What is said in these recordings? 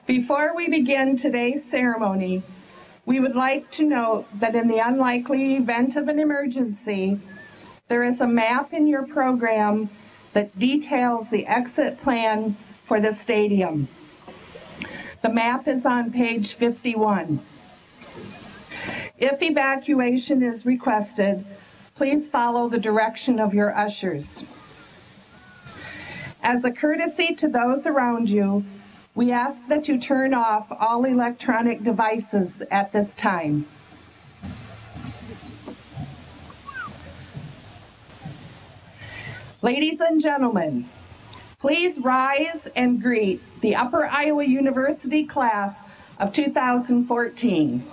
Before we begin today's ceremony, we would like to note that in the unlikely event of an emergency, there is a map in your program that details the exit plan for the stadium. The map is on page 51. If evacuation is requested, please follow the direction of your ushers. As a courtesy to those around you, we ask that you turn off all electronic devices at this time. Ladies and gentlemen, please rise and greet the Upper Iowa University class of 2014.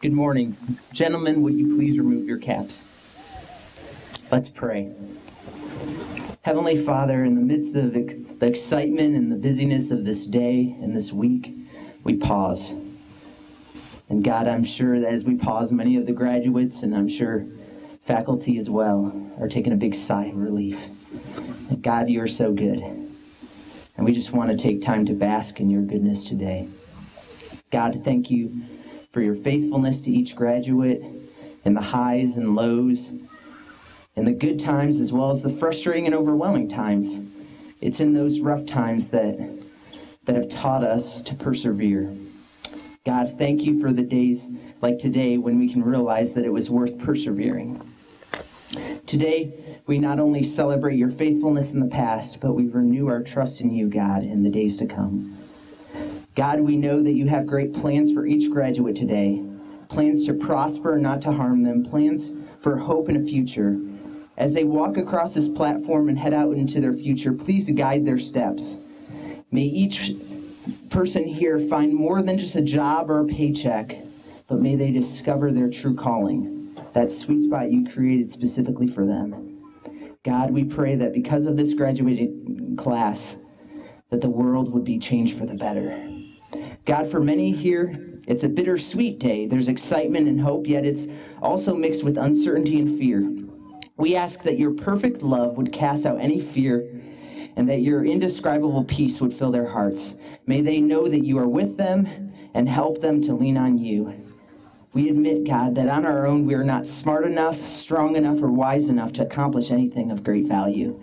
Good morning. Gentlemen, would you please remove your caps? Let's pray. Heavenly Father, in the midst of the excitement and the busyness of this day and this week, we pause. And God, I'm sure that as we pause, many of the graduates, and I'm sure faculty as well, are taking a big sigh of relief. And God, you are so good. And we just want to take time to bask in your goodness today. God, thank you for your faithfulness to each graduate, in the highs and lows, in the good times as well as the frustrating and overwhelming times. It's in those rough times that have taught us to persevere. God, thank you for the days like today when we can realize that it was worth persevering. Today, we not only celebrate your faithfulness in the past, but we renew our trust in you, God, in the days to come. God, we know that you have great plans for each graduate today, plans to prosper and not to harm them, plans for hope and a future. As they walk across this platform and head out into their future, please guide their steps. May each person here find more than just a job or a paycheck, but may they discover their true calling, that sweet spot you created specifically for them. God, we pray that because of this graduating class, that the world would be changed for the better. God, for many here, it's a bittersweet day. There's excitement and hope, yet it's also mixed with uncertainty and fear. We ask that your perfect love would cast out any fear and that your indescribable peace would fill their hearts. May they know that you are with them and help them to lean on you. We admit, God, that on our own we are not smart enough, strong enough, or wise enough to accomplish anything of great value.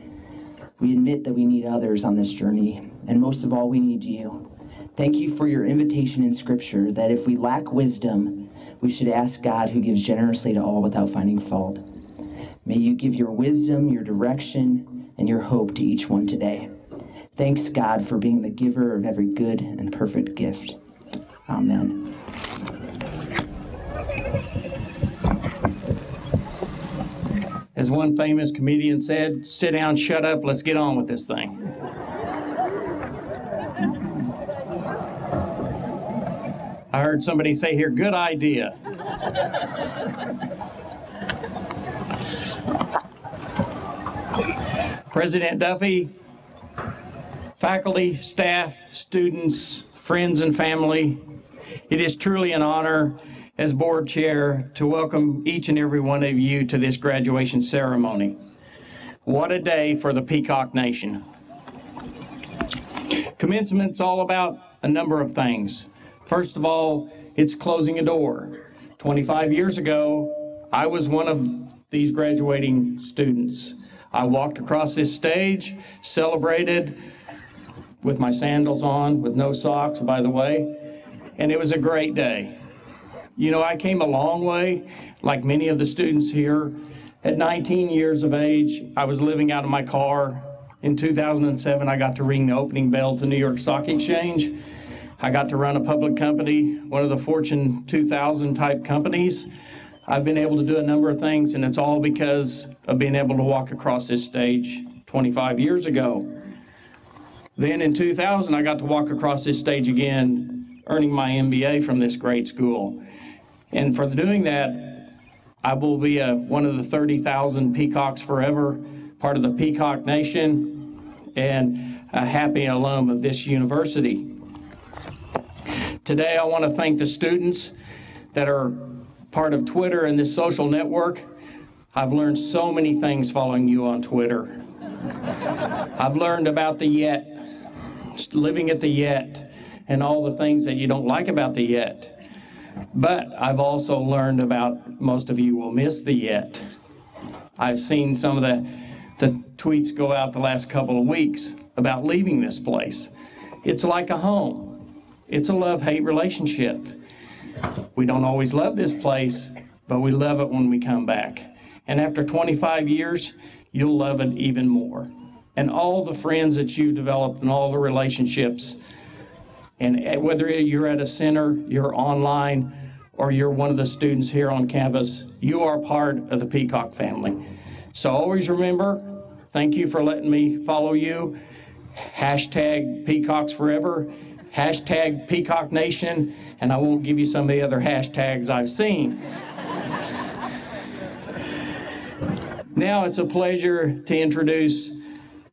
We admit that we need others on this journey, and most of all, we need you. Thank you for your invitation in Scripture that if we lack wisdom, we should ask God, who gives generously to all without finding fault. May you give your wisdom, your direction, and your hope to each one today. Thanks, God, for being the giver of every good and perfect gift. Amen. As one famous comedian said, sit down, shut up, let's get on with this thing. I heard somebody say here, good idea. President Duffy, faculty, staff, students, friends, and family, it is truly an honor as board chair to welcome each and every one of you to this graduation ceremony. What a day for the Peacock Nation. Commencement's all about a number of things. First of all, it's closing a door. 25 years ago, I was one of these graduating students. I walked across this stage, celebrated with my sandals on, with no socks, by the way, and it was a great day. You know, I came a long way, like many of the students here. At 19 years of age, I was living out of my car. In 2007, I got to ring the opening bell to New York Stock Exchange. I got to run a public company, one of the Fortune 2000 type companies. I've been able to do a number of things, and it's all because of being able to walk across this stage 25 years ago. Then in 2000, I got to walk across this stage again, earning my MBA from this great school. And for doing that, I will be one of the 30,000 Peacocks forever, part of the Peacock Nation, and a happy alum of this university. Today, I want to thank the students that are part of Twitter and this social network. I've learned so many things following you on Twitter. I've learned about the yet, living at the yet, and all the things that you don't like about the yet. But I've also learned about most of you will miss the yet. I've seen some of the tweets go out the last couple of weeks about leaving this place. It's like a home. It's a love-hate relationship. We don't always love this place, but we love it when we come back. And after 25 years, you'll love it even more. And all the friends that you developed and all the relationships, and whether you're at a center, you're online, or you're one of the students here on campus, you are part of the Peacock family. So always remember, thank you for letting me follow you. Hashtag Peacocks Forever. Hashtag Peacock Nation, and I won't give you some of the other hashtags I've seen. Now it's a pleasure to introduce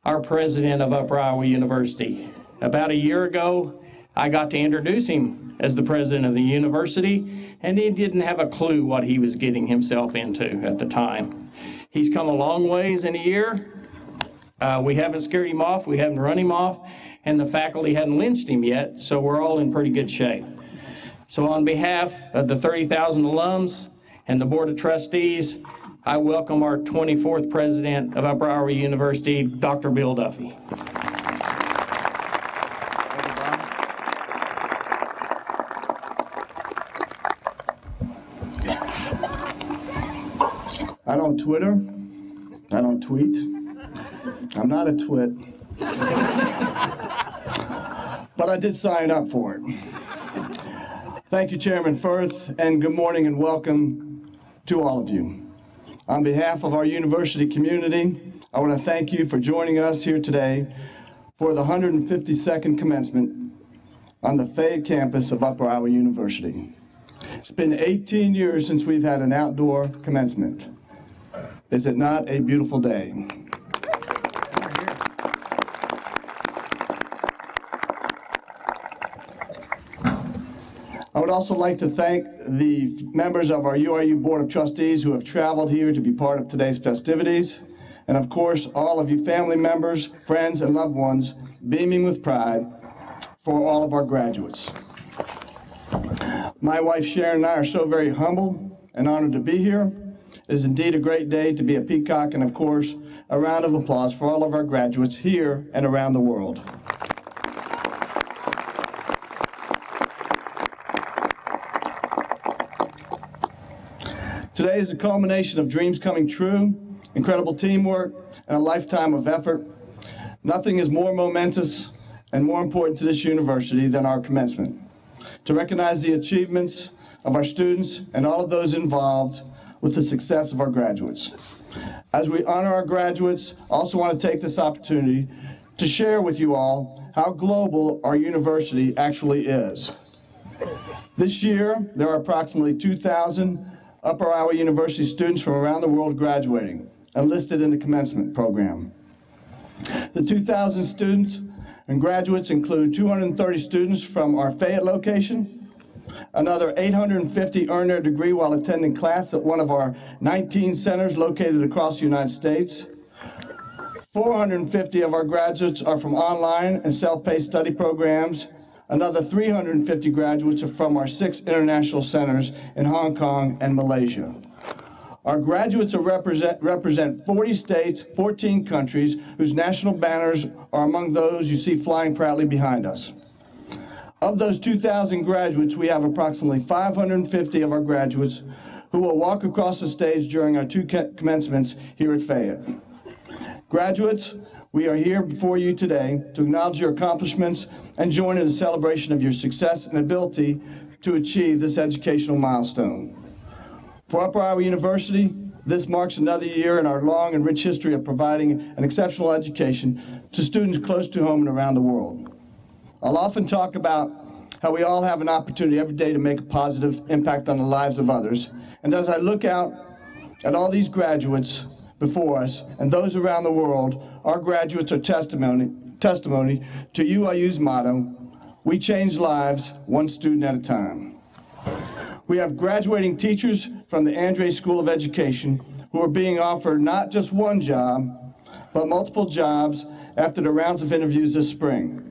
our president of Upper Iowa University. About a year ago, I got to introduce him as the president of the university, and he didn't have a clue what he was getting himself into at the time. He's come a long ways in a year. We haven't scared him off, we haven't run him off, and the faculty hadn't lynched him yet, so we're all in pretty good shape. So on behalf of the 30,000 alums and the Board of Trustees, I welcome our 24th president of Upper Iowa University, Dr. Bill Duffy. I don't Twitter, I don't tweet. I'm not a twit. But I did sign up for it. Thank you, Chairman Firth, and good morning and welcome to all of you. On behalf of our university community, I want to thank you for joining us here today for the 152nd commencement on the Fayette campus of Upper Iowa University. It's been 18 years since we've had an outdoor commencement. Is it not a beautiful day? I would also like to thank the members of our UIU Board of Trustees who have traveled here to be part of today's festivities, and of course, all of you family members, friends, and loved ones beaming with pride for all of our graduates. My wife Sharon and I are so very humbled and honored to be here. It is indeed a great day to be a Peacock, and of course, a round of applause for all of our graduates here and around the world. Today is a culmination of dreams coming true, incredible teamwork, and a lifetime of effort. Nothing is more momentous and more important to this university than our commencement. To recognize the achievements of our students and all of those involved with the success of our graduates. As we honor our graduates, I also want to take this opportunity to share with you all how global our university actually is. This year, there are approximately 2,000 Upper Iowa University students from around the world graduating, enlisted in the commencement program. The 2,000 students and graduates include 230 students from our Fayette location, another 850 earn their degree while attending class at one of our 19 centers located across the United States. 450 of our graduates are from online and self-paced study programs. Another 350 graduates are from our 6 international centers in Hong Kong and Malaysia. Our graduates represent 40 states, 14 countries, whose national banners are among those you see flying proudly behind us. Of those 2,000 graduates, we have approximately 550 of our graduates who will walk across the stage during our 2 commencements here at Fayette. Graduates, we are here before you today to acknowledge your accomplishments and join in the celebration of your success and ability to achieve this educational milestone. For Upper Iowa University, this marks another year in our long and rich history of providing an exceptional education to students close to home and around the world. I'll often talk about how we all have an opportunity every day to make a positive impact on the lives of others. And as I look out at all these graduates before us and those around the world, our graduates are testimony to UIU's motto, we change lives one student at a time. We have graduating teachers from the Andre School of Education who are being offered not just one job, but multiple jobs after the rounds of interviews this spring.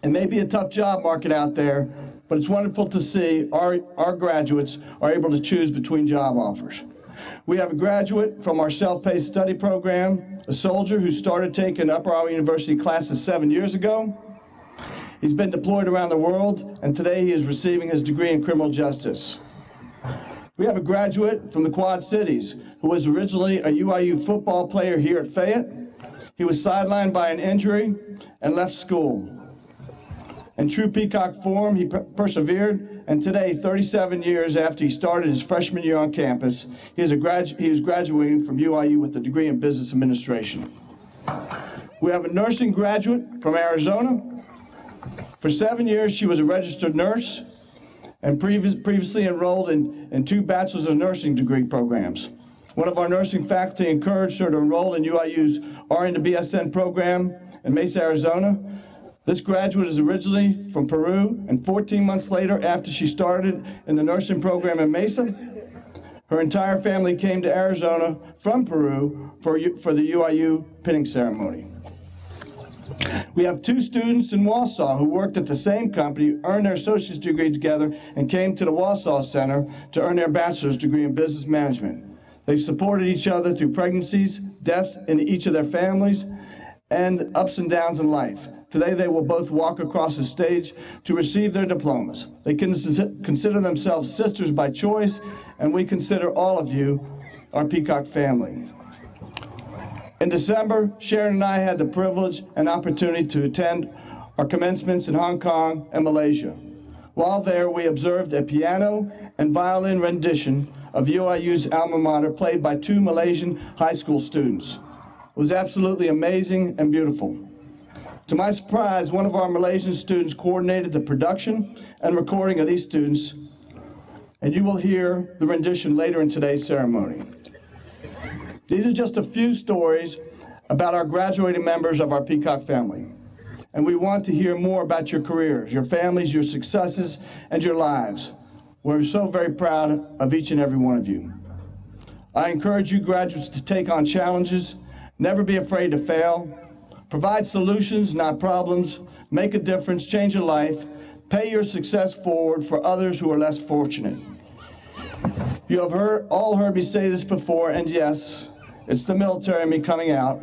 It may be a tough job market out there, but it's wonderful to see our graduates are able to choose between job offers. We have a graduate from our self-paced study program, a soldier who started taking Upper Iowa University classes 7 years ago. He's been deployed around the world, and today he is receiving his degree in criminal justice. We have a graduate from the Quad Cities who was originally a UIU football player here at Fayette. He was sidelined by an injury and left school. In true Peacock form, he persevered, and today, 37 years after he started his freshman year on campus, he is graduating from UIU with a degree in business administration. We have a nursing graduate from Arizona. For 7 years, she was a registered nurse and previously enrolled in 2 bachelor's of nursing degree programs. One of our nursing faculty encouraged her to enroll in UIU's RN to BSN program in Mesa, Arizona. This graduate is originally from Peru, and 14 months later, after she started in the nursing program in Mesa, her entire family came to Arizona from Peru for the UIU pinning ceremony. We have 2 students in Wausau who worked at the same company, earned their associate's degree together, and came to the Wausau Center to earn their bachelor's degree in business management. They've supported each other through pregnancies, death in each of their families, and ups and downs in life. Today, they will both walk across the stage to receive their diplomas. They consider themselves sisters by choice, and we consider all of you our Peacock family. In December, Sharon and I had the privilege and opportunity to attend our commencements in Hong Kong and Malaysia. While there, we observed a piano and violin rendition of UIU's alma mater played by 2 Malaysian high school students. It was absolutely amazing and beautiful. To my surprise, one of our Malaysian students coordinated the production and recording of these students, and you will hear the rendition later in today's ceremony. These are just a few stories about our graduating members of our Peacock family. And we want to hear more about your careers, your families, your successes, and your lives. We're so very proud of each and every one of you. I encourage you graduates to take on challenges, never be afraid to fail, provide solutions, not problems, make a difference, change a life, pay your success forward for others who are less fortunate. You have all heard me say this before, and yes, it's the military in me coming out.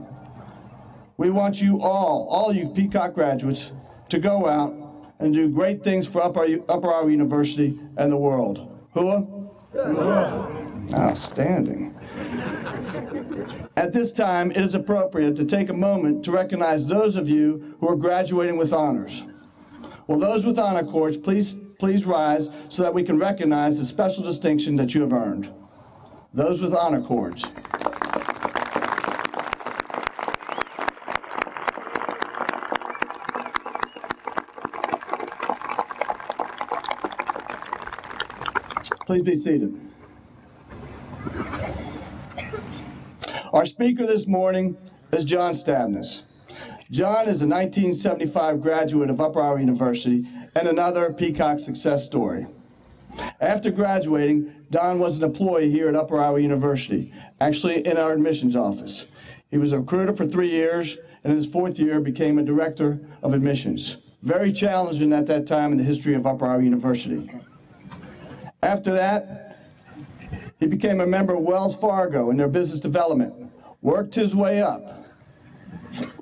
We want you all you Peacock graduates, to go out and do great things for Upper Iowa University and the world. Hua? Outstanding. At this time, it is appropriate to take a moment to recognize those of you who are graduating with honors. Will those with honor cords please rise so that we can recognize the special distinction that you have earned. Those with honor cords. Please be seated. Our speaker this morning is John Stabness. John is a 1975 graduate of Upper Iowa University and another Peacock success story. After graduating, Don was an employee here at Upper Iowa University, actually in our admissions office. He was a recruiter for 3 years, and in his 4th year became a director of admissions. Very challenging at that time in the history of Upper Iowa University. After that, he became a member of Wells Fargo in their business development, worked his way up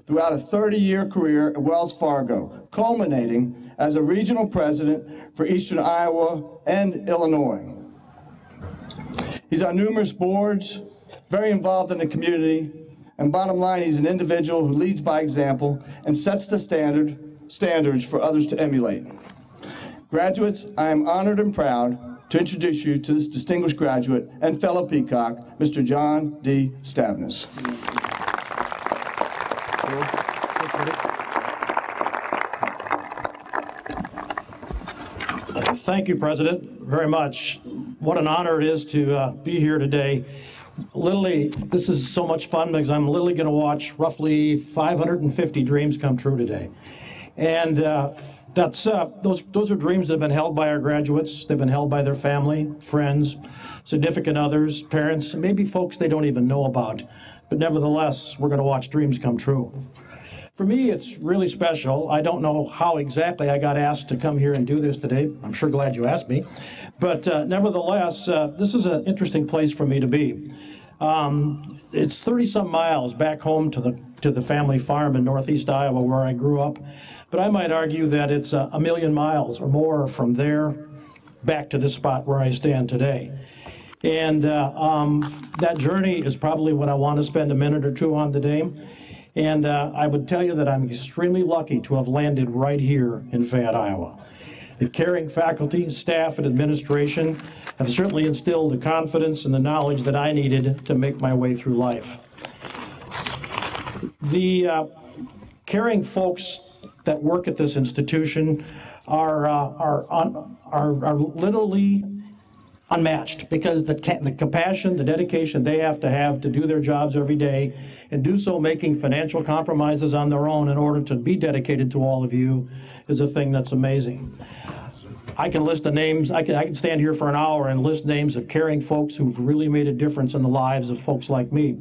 throughout a 30-year career at Wells Fargo, culminating as a regional president for Eastern Iowa and Illinois. He's on numerous boards, very involved in the community, and bottom line, he's an individual who leads by example and sets the standards for others to emulate. Graduates, I am honored and proud to introduce you to this distinguished graduate and fellow Peacock, Mr. John D. Stabness. Thank you, President, very much. What an honor it is to be here today. Literally, this is so much fun because I'm literally going to watch roughly 550 dreams come true today. And those are dreams that have been held by our graduates. They've been held by their family, friends, significant others, parents, and maybe folks they don't even know about. But nevertheless, we're going to watch dreams come true. For me, it's really special. I don't know how exactly I got asked to come here and do this today. I'm sure glad you asked me. But nevertheless, this is an interesting place for me to be. It's 30-some miles back home to the family farm in northeast Iowa where I grew up. But I might argue that it's a million miles or more from there back to this spot where I stand today. And that journey is probably what I want to spend a minute or two on today. And I would tell you that I'm extremely lucky to have landed right here in Fayette, Iowa. The caring faculty, staff, and administration have certainly instilled the confidence and the knowledge that I needed to make my way through life. The caring folks that work at this institution are literally unmatched because the compassion, the dedication they have to do their jobs every day and do so making financial compromises on their own in order to be dedicated to all of you is a thing that's amazing. I can list the names, I can stand here for an hour and list names of caring folks who've really made a difference in the lives of folks like me.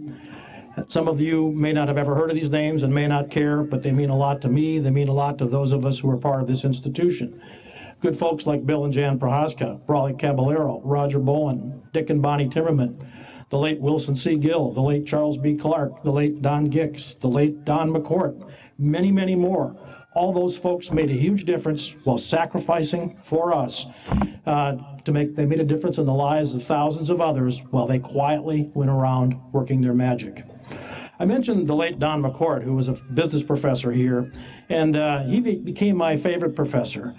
Some of you may not have ever heard of these names and may not care, but they mean a lot to me. They mean a lot to those of us who are part of this institution. Good folks like Bill and Jan Prohaska, Brawley Caballero, Roger Bowen, Dick and Bonnie Timmerman, the late Wilson C. Gill, the late Charles B. Clark, the late Don Gicks, the late Don McCourt, many, many more. All those folks made a huge difference while sacrificing for us. They made a difference in the lives of thousands of others while they quietly went around working their magic. I mentioned the late Don McCourt, who was a business professor here, and he became my favorite professor.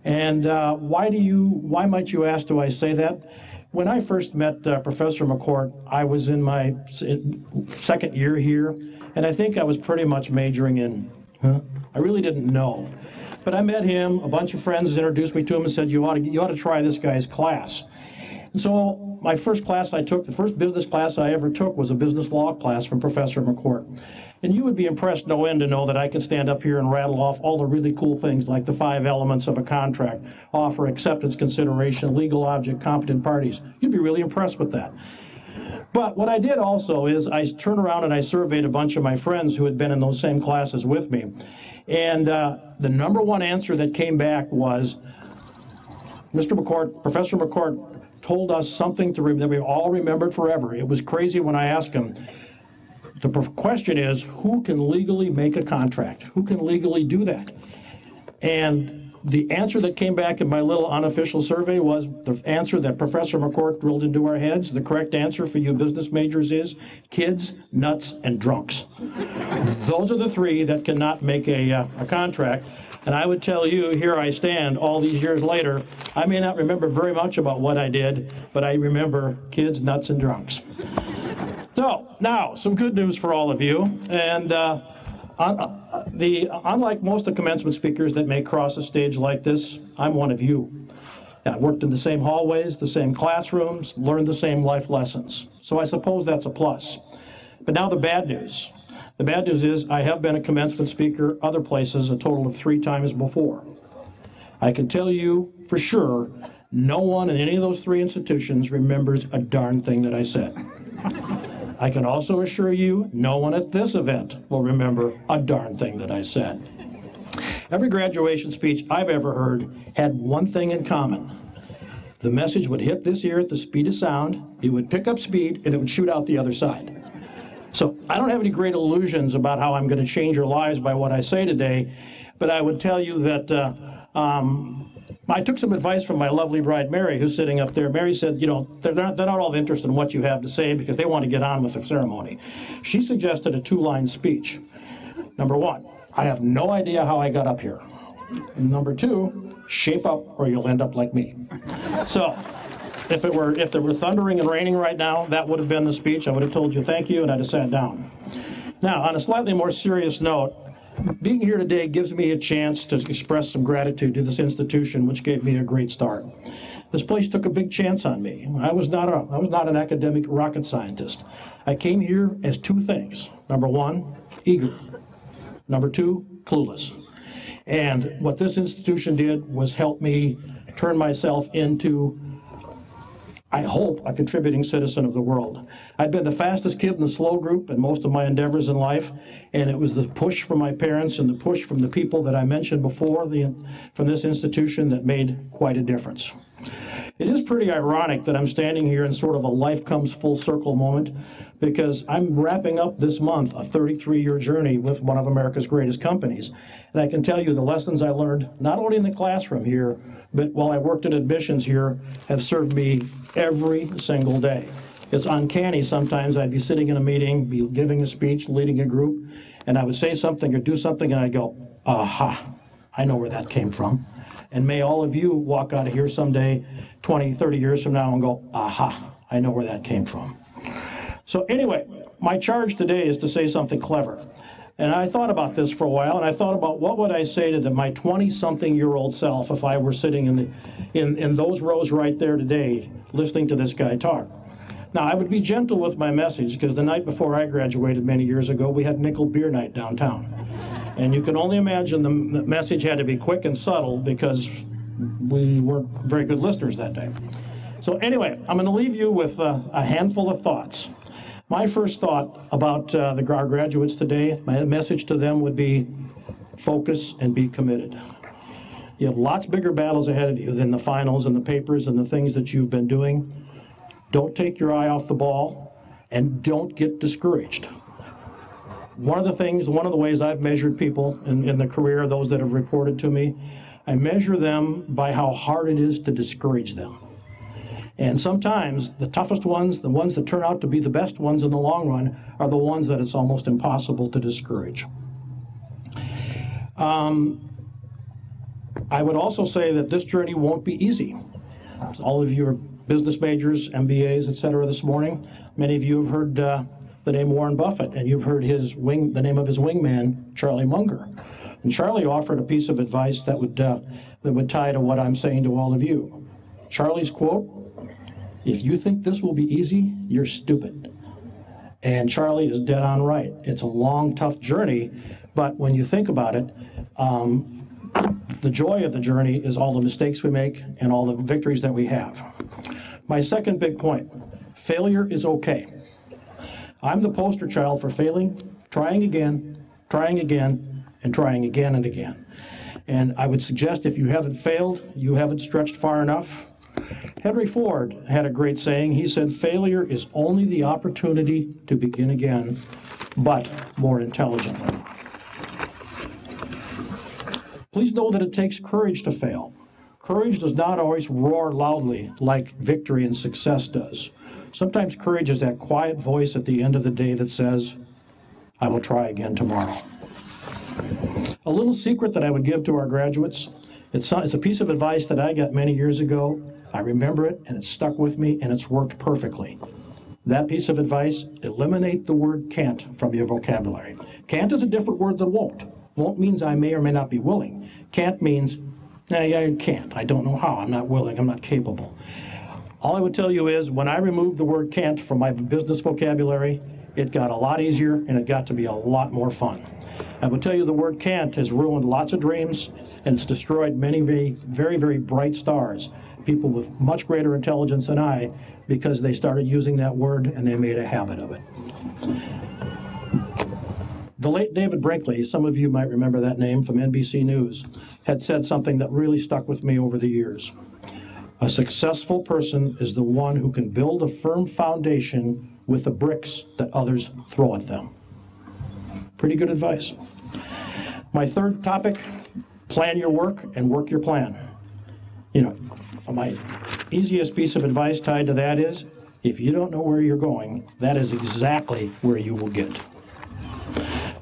And why might you ask, do I say that? When I first met Professor McCourt, I was in my second year here, and I think I was pretty much majoring in, I really didn't know. But I met him, a bunch of friends introduced me to him and said, you ought to try this guy's class. And so my first class I took, the first business class I ever took was a business law class from Professor McCourt. And you would be impressed no end to know that I can stand up here and rattle off all the really cool things like the 5 elements of a contract: offer, acceptance, consideration, legal object, competent parties. You'd be really impressed with that. But what I did also is I turned around and I surveyed a bunch of my friends who had been in those same classes with me. And the #1 answer that came back was, Professor McCourt told us something that we all remembered forever. It was crazy when I asked him. The question is, who can legally make a contract? Who can legally do that? And the answer that came back in my little unofficial survey was the answer that Professor McCourt drilled into our heads. The correct answer for you business majors is kids, nuts, and drunks. Those are the 3 that cannot make a contract. And I would tell you, here I stand all these years later, I may not remember very much about what I did, but I remember kids, nuts, and drunks. So, now, some good news for all of you. And unlike most of the commencement speakers that may cross a stage like this, I'm one of you. I worked in the same hallways, the same classrooms, learned the same life lessons. So I suppose that's a plus. But now the bad news. The bad news is I have been a commencement speaker other places a total of 3 times before. I can tell you for sure, no one in any of those 3 institutions remembers a darn thing that I said. I can also assure you, no one at this event will remember a darn thing that I said. Every graduation speech I've ever heard had one thing in common. The message would hit this ear at the speed of sound, it would pick up speed, and it would shoot out the other side. So I don't have any great illusions about how I'm going to change your lives by what I say today, but I would tell you that I took some advice from my lovely bride, Mary, who's sitting up there. Mary said, you know, they're not all interested in what you have to say because they want to get on with the ceremony. She suggested a 2-line speech. #1, I have no idea how I got up here. And #2, shape up or you'll end up like me. So if there were thundering and raining right now, that would have been the speech. I would have told you thank you and I'd have sat down. Now, on a slightly more serious note, being here today gives me a chance to express some gratitude to this institution, which gave me a great start. This place took a big chance on me. I was not an academic rocket scientist. I came here as 2 things. #1, eager. #2, clueless. And what this institution did was help me turn myself into, I hope, a contributing citizen of the world. I'd been the fastest kid in the slow group in most of my endeavors in life, and it was the push from my parents and the push from the people that I mentioned before from this institution that made quite a difference. It is pretty ironic that I'm standing here in sort of a life comes full circle moment, because I'm wrapping up this month a 33-year journey with one of America's greatest companies. And I can tell you the lessons I learned, not only in the classroom here, but while I worked in admissions here, have served me every single day. It's uncanny sometimes. I'd be sitting in a meeting, be giving a speech, leading a group, and I would say something or do something, and I'd go, aha, I know where that came from. And may all of you walk out of here someday, 20, 30 years from now, and go, aha, I know where that came from. So anyway, my charge today is to say something clever. And I thought about this for a while, and I thought about what would I say to my 20-something-year-old self if I were sitting in those rows right there today, listening to this guy talk. Now, I would be gentle with my message, because the night before I graduated many years ago, we had nickel beer night downtown. And you can only imagine the message had to be quick and subtle, because we weren't very good listeners that day. So anyway, I'm going to leave you with a handful of thoughts. My first thought about our graduates today, my message to them would be focus and be committed. You have lots bigger battles ahead of you than the finals and the papers and the things that you've been doing. Don't take your eye off the ball, and don't get discouraged. One of the ways I've measured people in the career, those that have reported to me, I measure them by how hard it is to discourage them. And sometimes the toughest ones, the ones that turn out to be the best ones in the long run, are the ones that it's almost impossible to discourage. I would also say that this journey won't be easy. All of you are business majors, MBAs, et cetera, this morning. Many of you have heard the name Warren Buffett, and you've heard the name of his wingman, Charlie Munger. And Charlie offered a piece of advice that would tie to what I'm saying to all of you. Charlie's quote, "If you think this will be easy, you're stupid." And Charlie is dead on right. It's a long, tough journey, but when you think about it, the joy of the journey is all the mistakes we make and all the victories that we have. My second big point, failure is okay. I'm the poster child for failing, trying again, and trying again and again. And I would suggest if you haven't failed, you haven't stretched far enough. Henry Ford had a great saying. He said, "Failure is only the opportunity to begin again, but more intelligently." Please know that it takes courage to fail. Courage does not always roar loudly like victory and success does. Sometimes courage is that quiet voice at the end of the day that says, "I will try again tomorrow." A little secret that I would give to our graduates, it's a piece of advice that I got many years ago. I remember it, and it's stuck with me, and it's worked perfectly. That piece of advice, eliminate the word can't from your vocabulary. Can't is a different word than won't. Won't means I may or may not be willing. Can't means, I can't. I don't know how. I'm not willing. I'm not capable. All I would tell you is when I removed the word can't from my business vocabulary, it got a lot easier, and it got to be a lot more fun. I would tell you the word can't has ruined lots of dreams, and it's destroyed many very, very bright stars, people with much greater intelligence than I, because they started using that word and they made a habit of it. The late David Brinkley, some of you might remember that name from NBC News, had said something that really stuck with me over the years. A successful person is the one who can build a firm foundation with the bricks that others throw at them. Pretty good advice. My third topic, plan your work and work your plan. My easiest piece of advice tied to that is, if you don't know where you're going, that is exactly where you will get.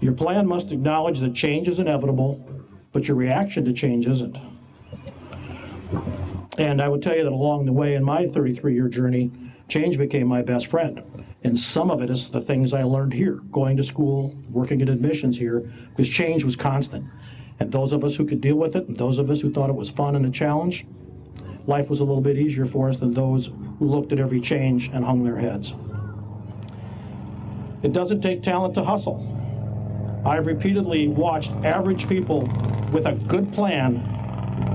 Your plan must acknowledge that change is inevitable, but your reaction to change isn't. And I would tell you that along the way in my 33-year journey, change became my best friend. And some of it is the things I learned here, going to school, working at admissions here, because change was constant. And those of us who could deal with it, and those of us who thought it was fun and a challenge, life was a little bit easier for us than those who looked at every change and hung their heads. It doesn't take talent to hustle. I've repeatedly watched average people with a good plan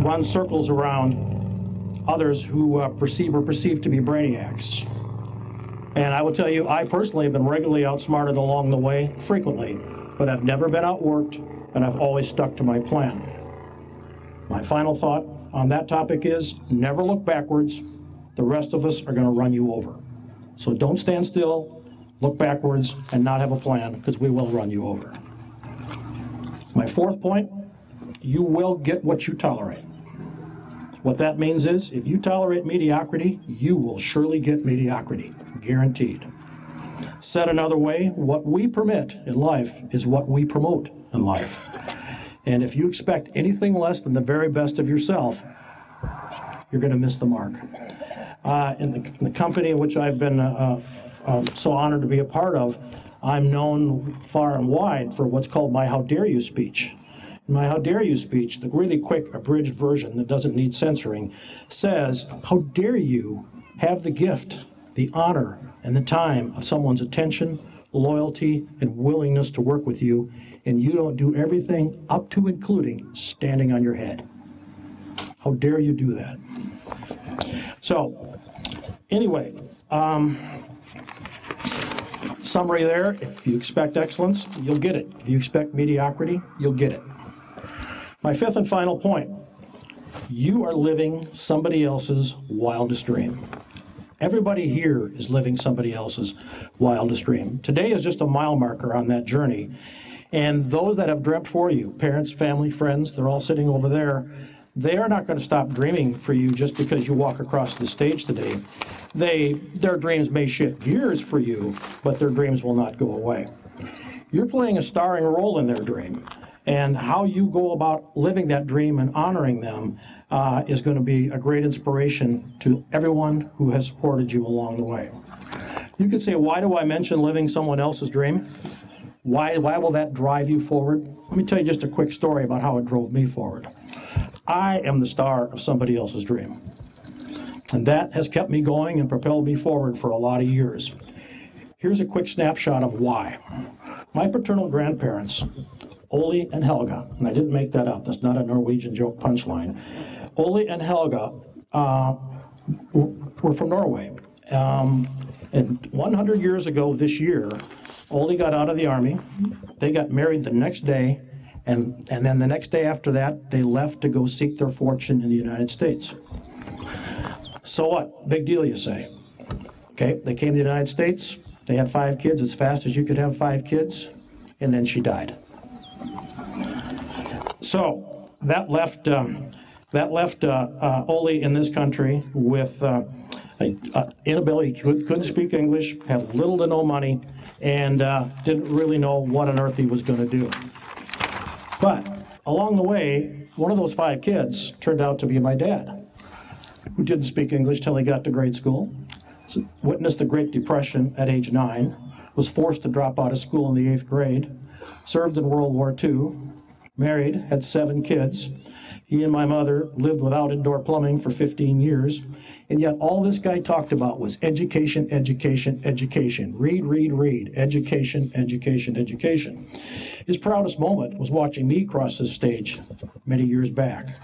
run circles around others who were perceived to be brainiacs. And I will tell you, I personally have been regularly outsmarted along the way, frequently, but I've never been outworked, and I've always stuck to my plan. My final thought on that topic is, never look backwards. The rest of us are going to run you over. So don't stand still, look backwards, and not have a plan, because we will run you over. My fourth point, you will get what you tolerate. What that means is, if you tolerate mediocrity, you will surely get mediocrity, guaranteed. Said another way, what we permit in life is what we promote in life. And if you expect anything less than the very best of yourself, you're going to miss the mark. In the company in which I've been so honored to be a part of, I'm known far and wide for what's called my "How dare you" speech. My "How dare you" speech, the really quick, abridged version that doesn't need censoring, says, how dare you have the gift, the honor, and the time of someone's attention, loyalty, and willingness to work with you, and you don't do everything up to including standing on your head. How dare you do that? So, anyway, summary there, if you expect excellence, you'll get it. If you expect mediocrity, you'll get it. My fifth and final point, you are living somebody else's wildest dream. Everybody here is living somebody else's wildest dream. Today is just a mile marker on that journey. And those that have dreamt for you, parents, family, friends, they're all sitting over there. they are not going to stop dreaming for you just because you walk across the stage today. Their dreams may shift gears for you, but their dreams will not go away. You're playing a starring role in their dream, and how you go about living that dream and honoring them is going to be a great inspiration to everyone who has supported you along the way. You could say, why do I mention living someone else's dream? Why will that drive you forward? Let me tell you just a quick story about how it drove me forward. I am the star of somebody else's dream. And that has kept me going and propelled me forward for a lot of years. Here's a quick snapshot of why. My paternal grandparents, Ole and Helga, and I didn't make that up, that's not a Norwegian joke punchline. Ole and Helga were from Norway. And 100 years ago this year, Ole got out of the army, they got married the next day, and then the next day after that, they left to go seek their fortune in the United States. So what? Big deal, you say. Okay, they came to the United States, they had 5 kids as fast as you could have 5 kids, and then she died. So that left Ole in this country with inability, couldn't speak English, had little to no money, and didn't really know what on earth he was going to do. But along the way, one of those 5 kids turned out to be my dad, who didn't speak English till he got to grade school, witnessed the Great Depression at age 9, was forced to drop out of school in the 8th grade, served in World War II, married, had 7 kids. He and my mother lived without indoor plumbing for 15 years. And yet all this guy talked about was education, education, education. Read, read, read. Education, education, education. His proudest moment was watching me cross this stage many years back.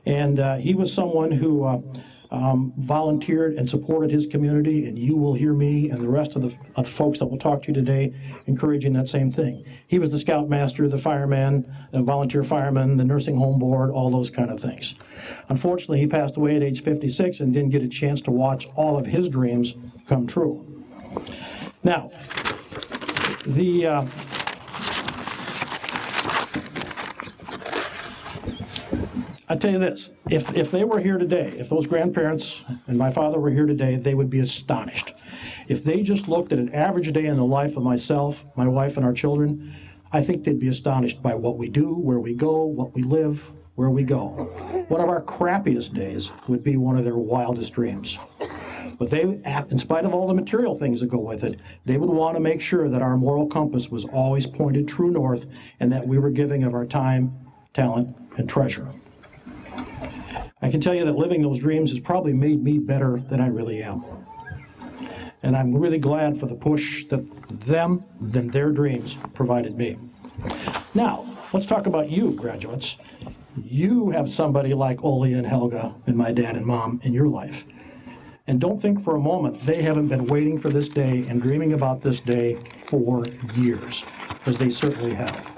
And he was someone who volunteered and supported his community, and you will hear me and the rest of the folks that will talk to you today encouraging that same thing. He was the scoutmaster, the fireman, the volunteer fireman, the nursing home board, all those kind of things. Unfortunately, he passed away at age 56 and didn't get a chance to watch all of his dreams come true. Now, I tell you this, if they were here today, if those grandparents and my father were here today, they would be astonished. If they just looked at an average day in the life of myself, my wife, and our children, I think they'd be astonished by what we do, where we go, what we live, where we go. One of our crappiest days would be one of their wildest dreams. But they, in spite of all the material things that go with it, they would want to make sure that our moral compass was always pointed true north and that we were giving of our time, talent, and treasure. I can tell you that living those dreams has probably made me better than I really am. And I'm really glad for the push that their dreams provided me. Now, let's talk about you, graduates. You have somebody like Ole and Helga and my dad and mom in your life. And don't think for a moment they haven't been waiting for this day and dreaming about this day for years, because they certainly have.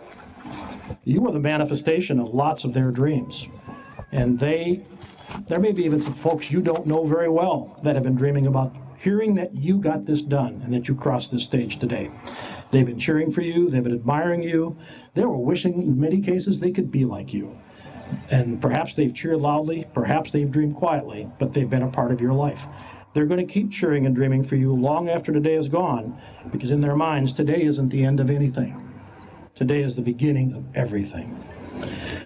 You are the manifestation of lots of their dreams. And there may be even some folks you don't know very well that have been dreaming about hearing that you got this done and that you crossed this stage today. They've been cheering for you, they've been admiring you, they were wishing in many cases they could be like you. And perhaps they've cheered loudly, perhaps they've dreamed quietly, but they've been a part of your life. They're going to keep cheering and dreaming for you long after today is gone, because in their minds, today isn't the end of anything. Today is the beginning of everything.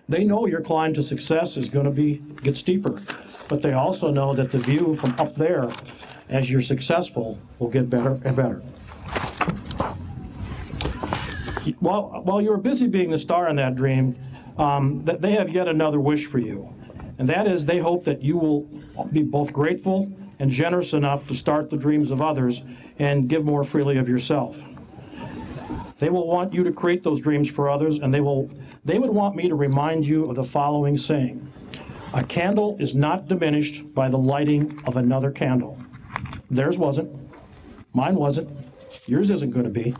They know your climb to success is going to get steeper, but they also know that the view from up there, as you're successful, will get better and better. While you're busy being the star in that dream, that they have yet another wish for you, and that is they hope that you will be both grateful and generous enough to start the dreams of others and give more freely of yourself. They will want you to create those dreams for others, and they would want me to remind you of the following saying: a candle is not diminished by the lighting of another candle. Theirs wasn't, mine wasn't, yours isn't going to be.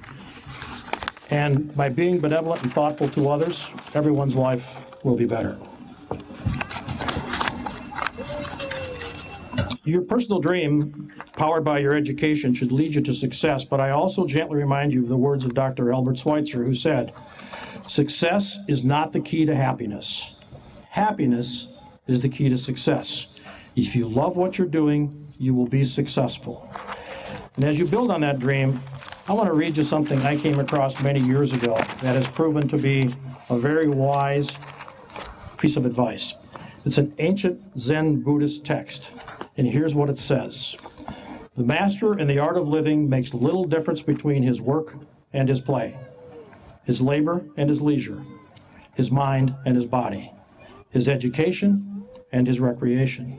And by being benevolent and thoughtful to others, everyone's life will be better. Your personal dream, powered by your education, should lead you to success, but I also gently remind you of the words of Dr. Albert Schweitzer, who said, "Success is not the key to happiness. Happiness is the key to success. If you love what you're doing, you will be successful. And as you build on that dream, I want to read you something I came across many years ago that has proven to be a very wise piece of advice. It's an ancient Zen Buddhist text, and here's what it says. The master in the art of living makes little difference between his work and his play, his labor and his leisure, his mind and his body, his education and his recreation.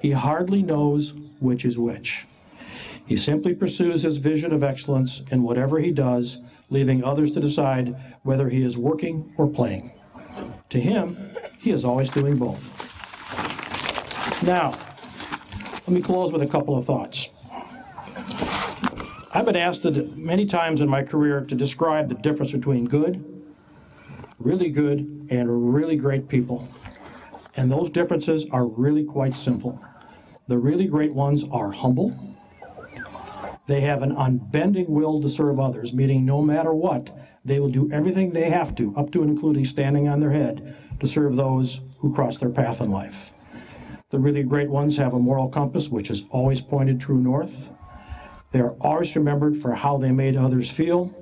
He hardly knows which is which. He simply pursues his vision of excellence in whatever he does, leaving others to decide whether he is working or playing. To him, he is always doing both. Now, let me close with a couple of thoughts. I've been asked many times in my career to describe the difference between good, and really great people. And those differences are really quite simple. The really great ones are humble. They have an unbending will to serve others, meaning no matter what, they will do everything they have to, up to and including standing on their head, to serve those who cross their path in life. The really great ones have a moral compass which is always pointed true north. They are always remembered for how they made others feel.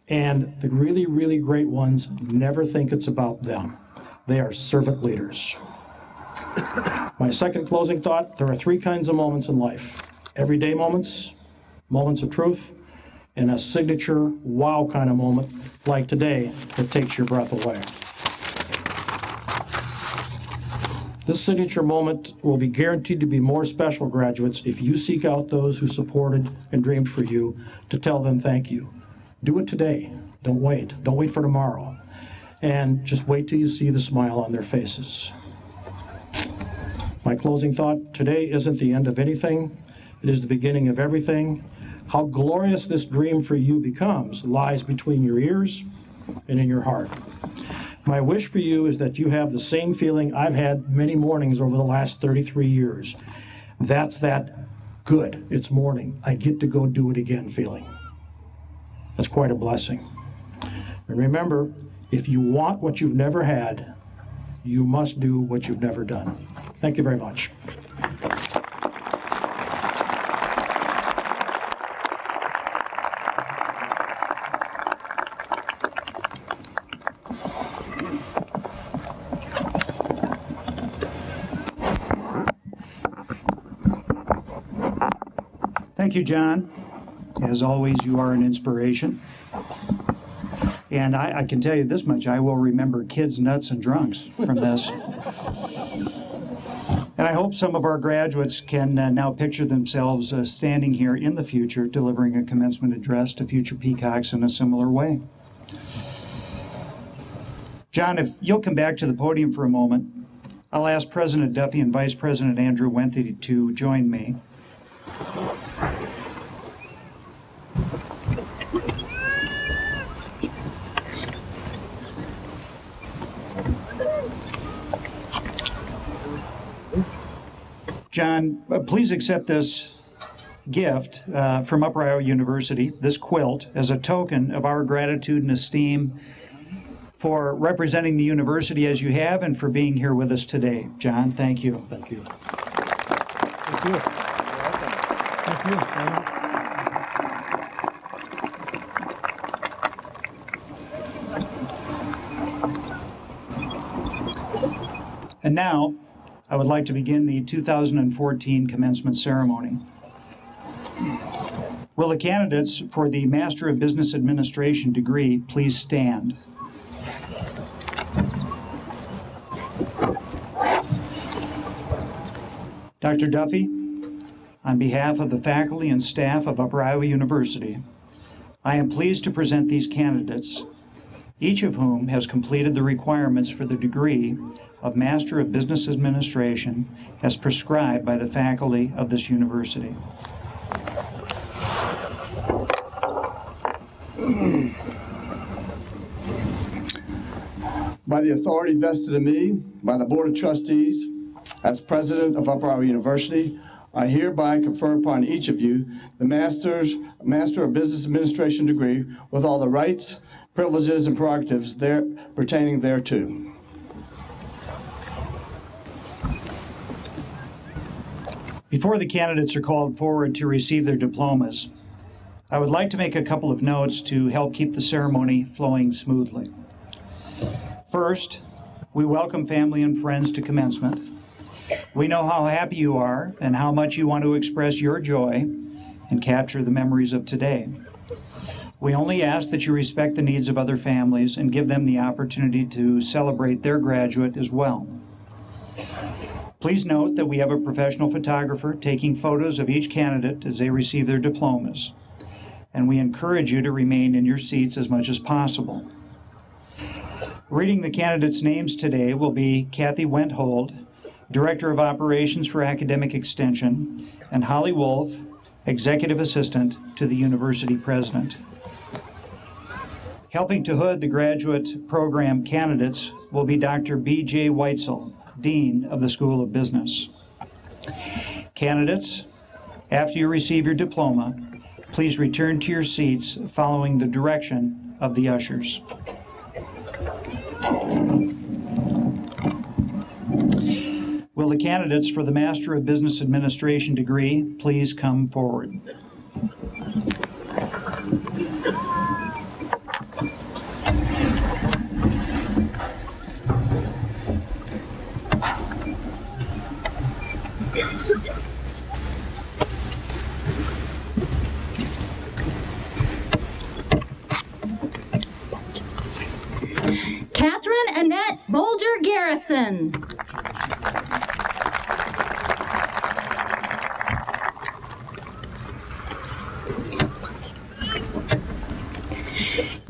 And the really great ones never think it's about them. They are servant leaders. My second closing thought, there are three kinds of moments in life. Everyday moments, moments of truth, and a signature wow kind of moment like today that takes your breath away. This signature moment will be guaranteed to be more special, graduates, if you seek out those who supported and dreamed for you to tell them thank you. Do it today. Don't wait. Don't wait for tomorrow. And just wait till you see the smile on their faces. My closing thought, today isn't the end of anything. It is the beginning of everything. How glorious this dream for you becomes lies between your ears and in your heart. My wish for you is that you have the same feeling I've had many mornings over the last 33 years. That's that good, it's morning, I get to go do it again feeling. That's quite a blessing. And remember, if you want what you've never had, you must do what you've never done. Thank you very much. Thank you, John. As always, you are an inspiration. And I can tell you this much, I will remember kids, nuts, and drunks from this. And I hope some of our graduates can now picture themselves standing here in the future, delivering a commencement address to future peacocks in a similar way. John, if you'll come back to the podium for a moment, I'll ask President Duffy and Vice President Andrew Wenthy to join me. John, please accept this gift from Upper Iowa University, this quilt, as a token of our gratitude and esteem for representing the university as you have and for being here with us today. John, thank you. Thank you. Thank you. Thank you. And now, I would like to begin the 2014 commencement ceremony. Will the candidates for the Master of Business Administration degree please stand? Dr. Duffy, on behalf of the faculty and staff of Upper Iowa University, I am pleased to present these candidates, each of whom has completed the requirements for the degree of Master of Business Administration as prescribed by the faculty of this university. By the authority vested in me by the Board of Trustees, as President of Upper Iowa University, I hereby confer upon each of you the Master of Business Administration degree with all the rights, privileges, and prerogatives pertaining thereto. Before the candidates are called forward to receive their diplomas, I would like to make a couple of notes to help keep the ceremony flowing smoothly. First, we welcome family and friends to commencement. We know how happy you are and how much you want to express your joy and capture the memories of today. We only ask that you respect the needs of other families and give them the opportunity to celebrate their graduate as well. Please note that we have a professional photographer taking photos of each candidate as they receive their diplomas, and we encourage you to remain in your seats as much as possible. Reading the candidates' names today will be Kathy Wenthold, Director of Operations for Academic Extension, and Holly Wolf, Executive Assistant to the University President. Helping to hood the graduate program candidates will be Dr. B.J. Weitzel, Dean of the School of Business. Candidates, after you receive your diploma, please return to your seats following the direction of the ushers. Will the candidates for the Master of Business Administration degree please come forward? Catherine Annette Bolger Garrison.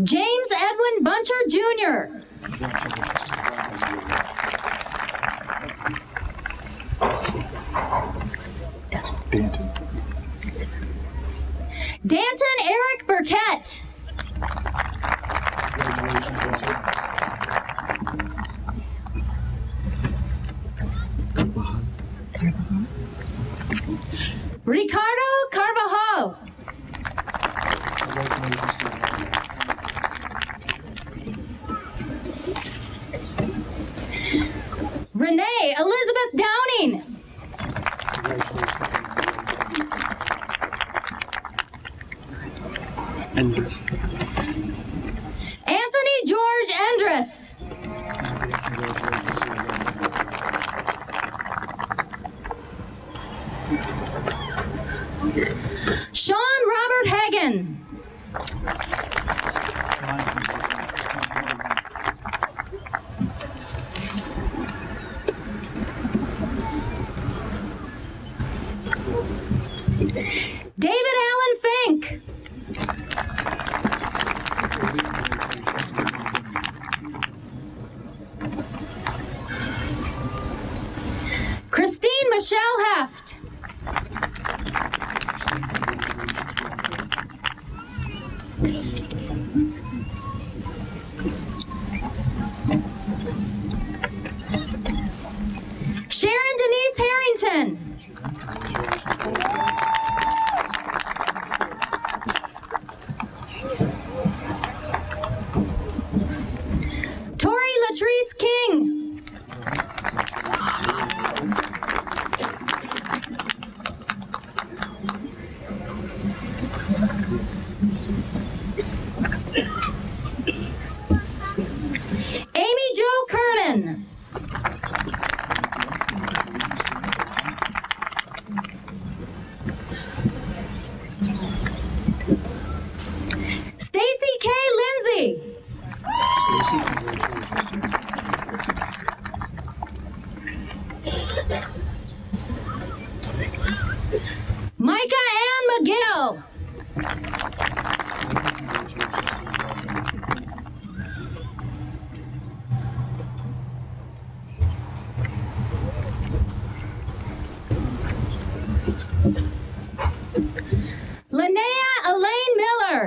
James Edwin Buncher Jr. Danton Eric Burkett. Ricardo Carvajal. Renee Elizabeth Downing. Endress. Anthony George Endress. Sean Robert Hagan. David Allen Fink. Christine Michelle Heft. Sharon Denise Harrington. Tori Latrice King. Amy Jo Kernan. Stacy K. Lindsay. Micah Ann McGill. Linnea Elaine Miller.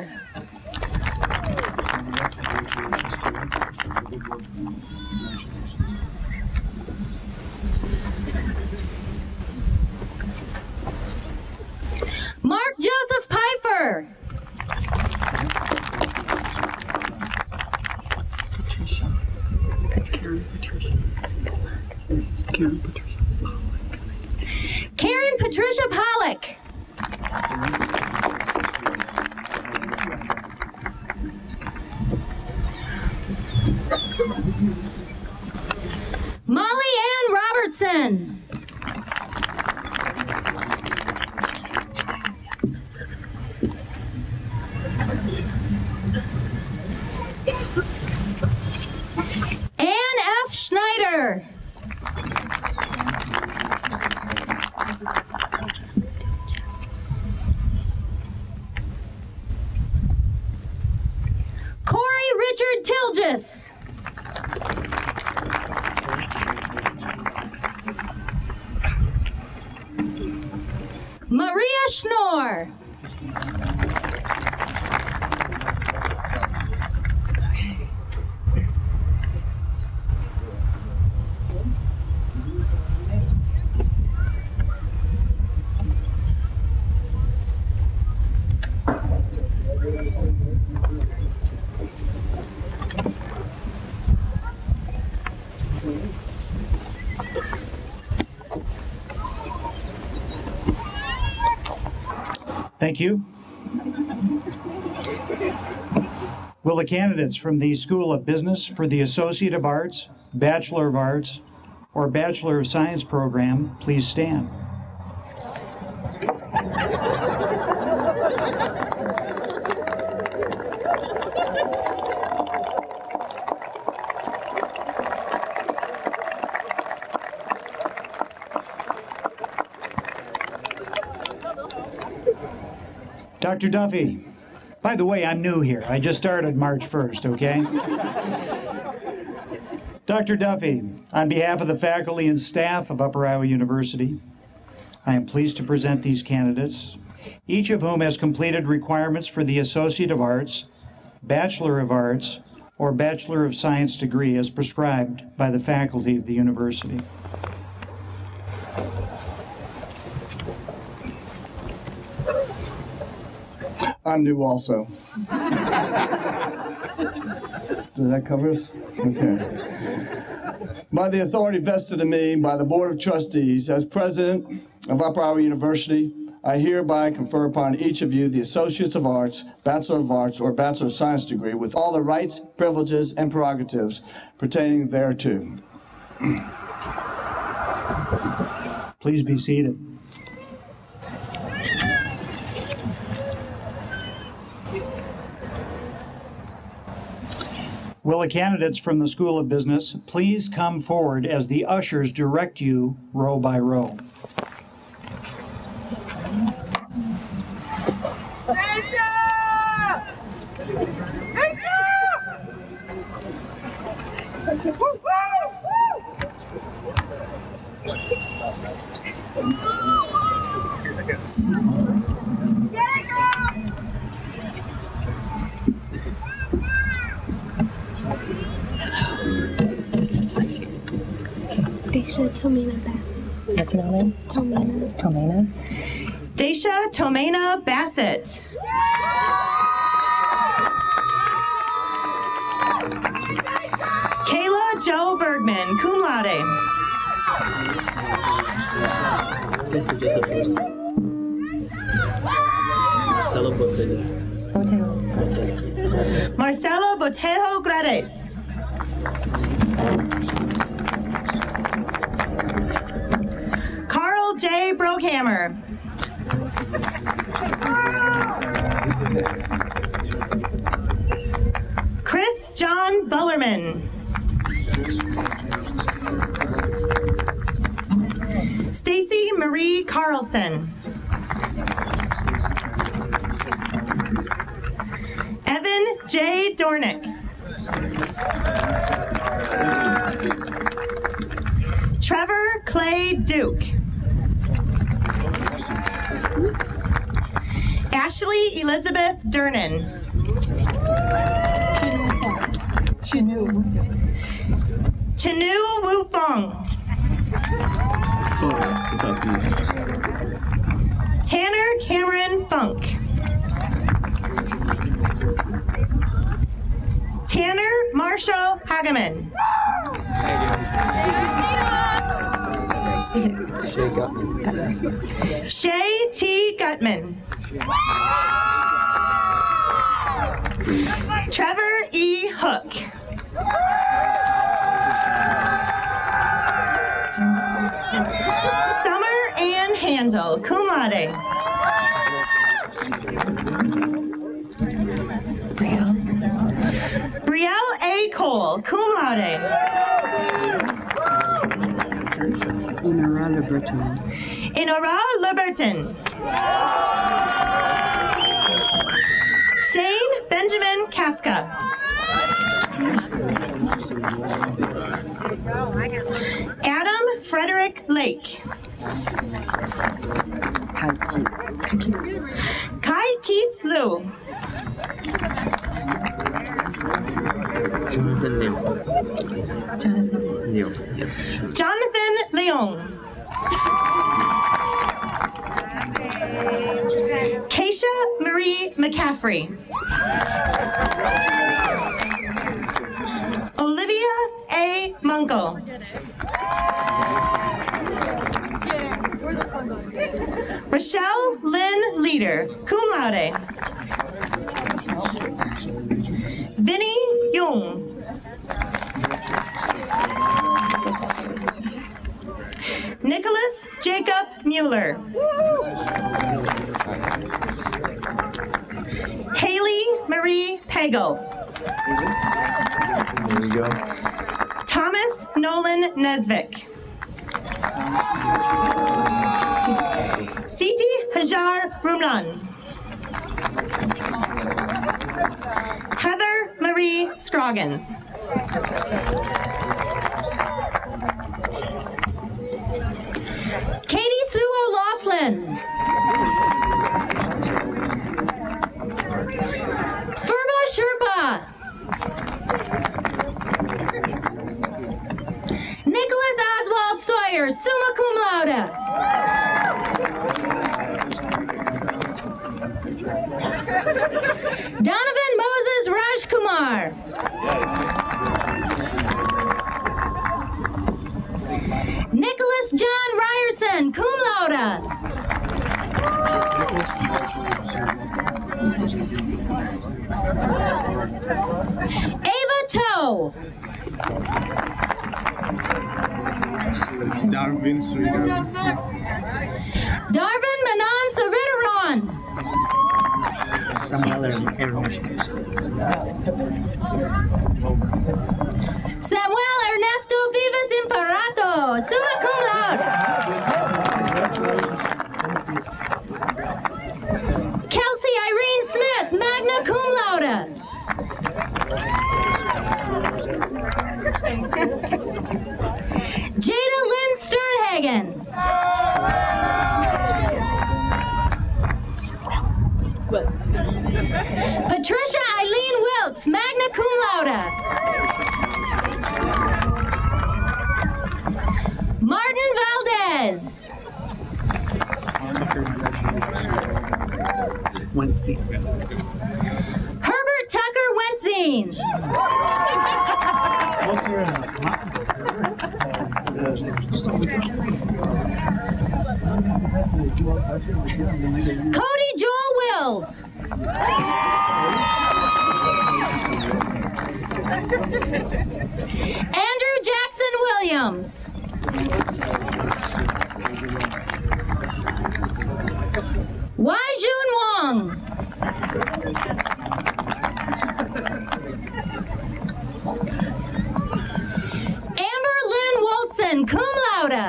Mark Joseph Pfeiffer. Karen Patricia Molly Ann Robertson. Ann F. Schneider. Corey Richard Tilgis. Maria Schnorr. Thank you. Will the candidates from the School of Business for the Associate of Arts, Bachelor of Arts, or Bachelor of Science program please stand? Dr. Duffy, by the way, I'm new here. I just started March 1st, okay? Dr. Duffy, on behalf of the faculty and staff of Upper Iowa University, I am pleased to present these candidates, each of whom has completed requirements for the Associate of Arts, Bachelor of Arts, or Bachelor of Science degree as prescribed by the faculty of the university. I'm new also. Does that cover us? Okay. By the authority vested in me by the Board of Trustees as President of Upper Iowa University, I hereby confer upon each of you the Associates of Arts, Bachelor of Arts, or Bachelor of Science degree with all the rights, privileges, and prerogatives pertaining thereto. Please be seated. Will the candidates from the School of Business please come forward as the ushers direct you row by row? Daisha Tomena Bassett. What's her name? Tomena. Daisha Tomena Bassett. Kayla Jo Bergman, cum laude. This is just the first one. Marcelo Botelho. Marcelo Botelho Grades. Carl J. Brookhammer. Chris John Bullerman. Stacy Marie Carlson. Evan J. Dornick. Trevor Clay Duke. Ashley Elizabeth Durnan. Chinu Wu Fong. Tanner Cameron Funk. Tanner Marshall Hageman. Shay Gutman. Shay T. Gutman. Trevor E. Hook. Cole, cum laude. Brielle A. Cole, cum laude. Inora Liberton. Inora Liberton. Shane Benjamin Kafka. Adam Frederick Lake. Kai Keat Liu. Jonathan Liu. Jonathan Leung. Keisha Marie McCaffrey. Olivia A. Munkle. Rochelle Lynn Leader, cum laude. Vinny Jung. Nicholas Jacob Mueller. Haley Marie Pagel. There we go. Thomas Nolan Nesvik. Siti Hajar Rumnan. Heather Marie Scroggins. Katie Sue O'Laughlin. Furba Sherpa. Nicholas Oswald Sawyer, summa cum laude. Donovan Moses Rajkumar. Nicholas John Ryerson, cum laude. Ava Toe. It's Darwin Sridhar. Darvin Manan Savitaron. Samuel Ernest. Samuel Ernesto Vivas Imparato, summa cum laude. Kelsey Irene Smith, magna cum laude. Jada Lynn Sternhagen. Patricia Eileen Wilkes, magna cum laude. Martin Valdez. Herbert Tucker Wentzine. Cody Joel Wills. Andrew Jackson Williams. Wai Jun Wong. Amber Lynn Waltson, cum laude.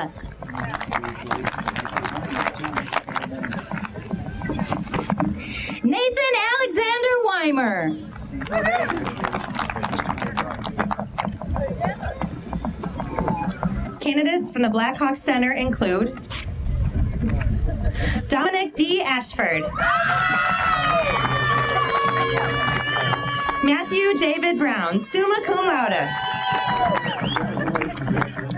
Nathan Alexander Weimer. Candidates from the Blackhawk Center include Dominic D. Ashford, Matthew David Brown, summa cum laude.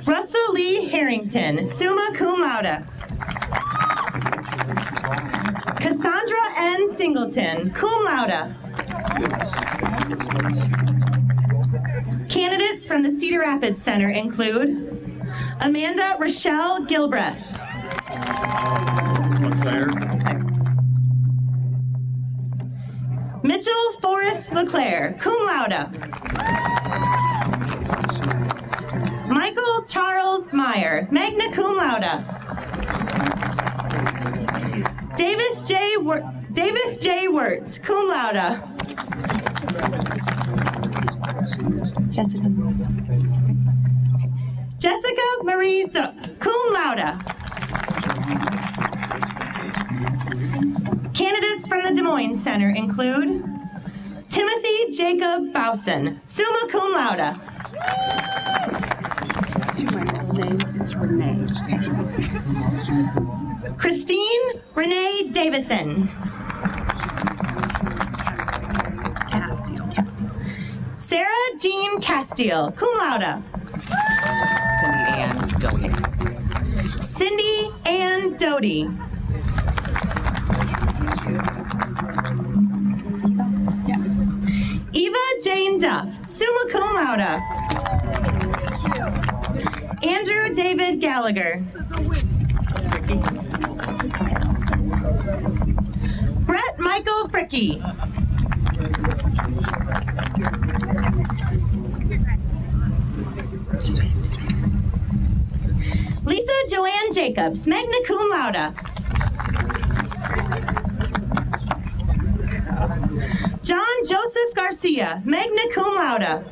Russell Lee Harrington, summa cum laude. Cassandra N. Singleton, cum laude. Candidates from the Cedar Rapids Center include Amanda Rochelle Gilbreth, Mitchell Forrest LeClaire, cum laude. Michael Charles Meyer, magna cum laude. Davis J. Wirtz, cum laude. Jessica Marie Zook, cum laude. Candidates from the Des Moines Center include Timothy Jacob Bowson, summa cum laude. It's Renee. Christine Renee Davison. Castile. Sarah Jean Castile, cum laude. Cindy Ann Doty. Eva Jane Duff, summa cum laude. Andrew David Gallagher. Brett Michael Fricky. Lisa Joanne Jacobs, magna cum laude. John Joseph Garcia, magna cum laude.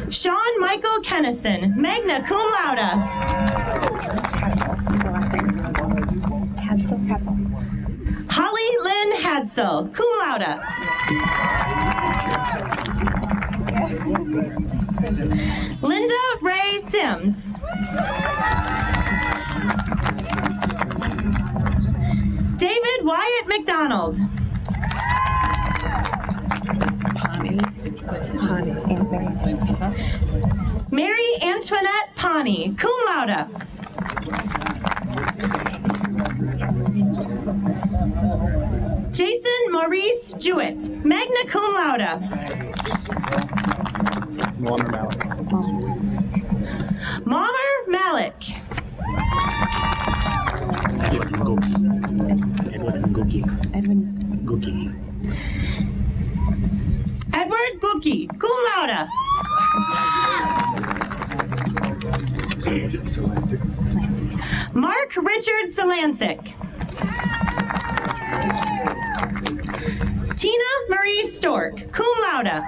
Sean Michael Kennison, magna cum laude. Holly Lynn Hadsel, cum laude. Linda Ray Sims. David Wyatt McDonald. Mary Antoinette Pawnee, cum laude. Jason Maurice Jewett, magna cum laude. Mommer Malik. Edward Gookie, cum laude. Mark Richard Solansic. Tina Marie Stork, cum laude.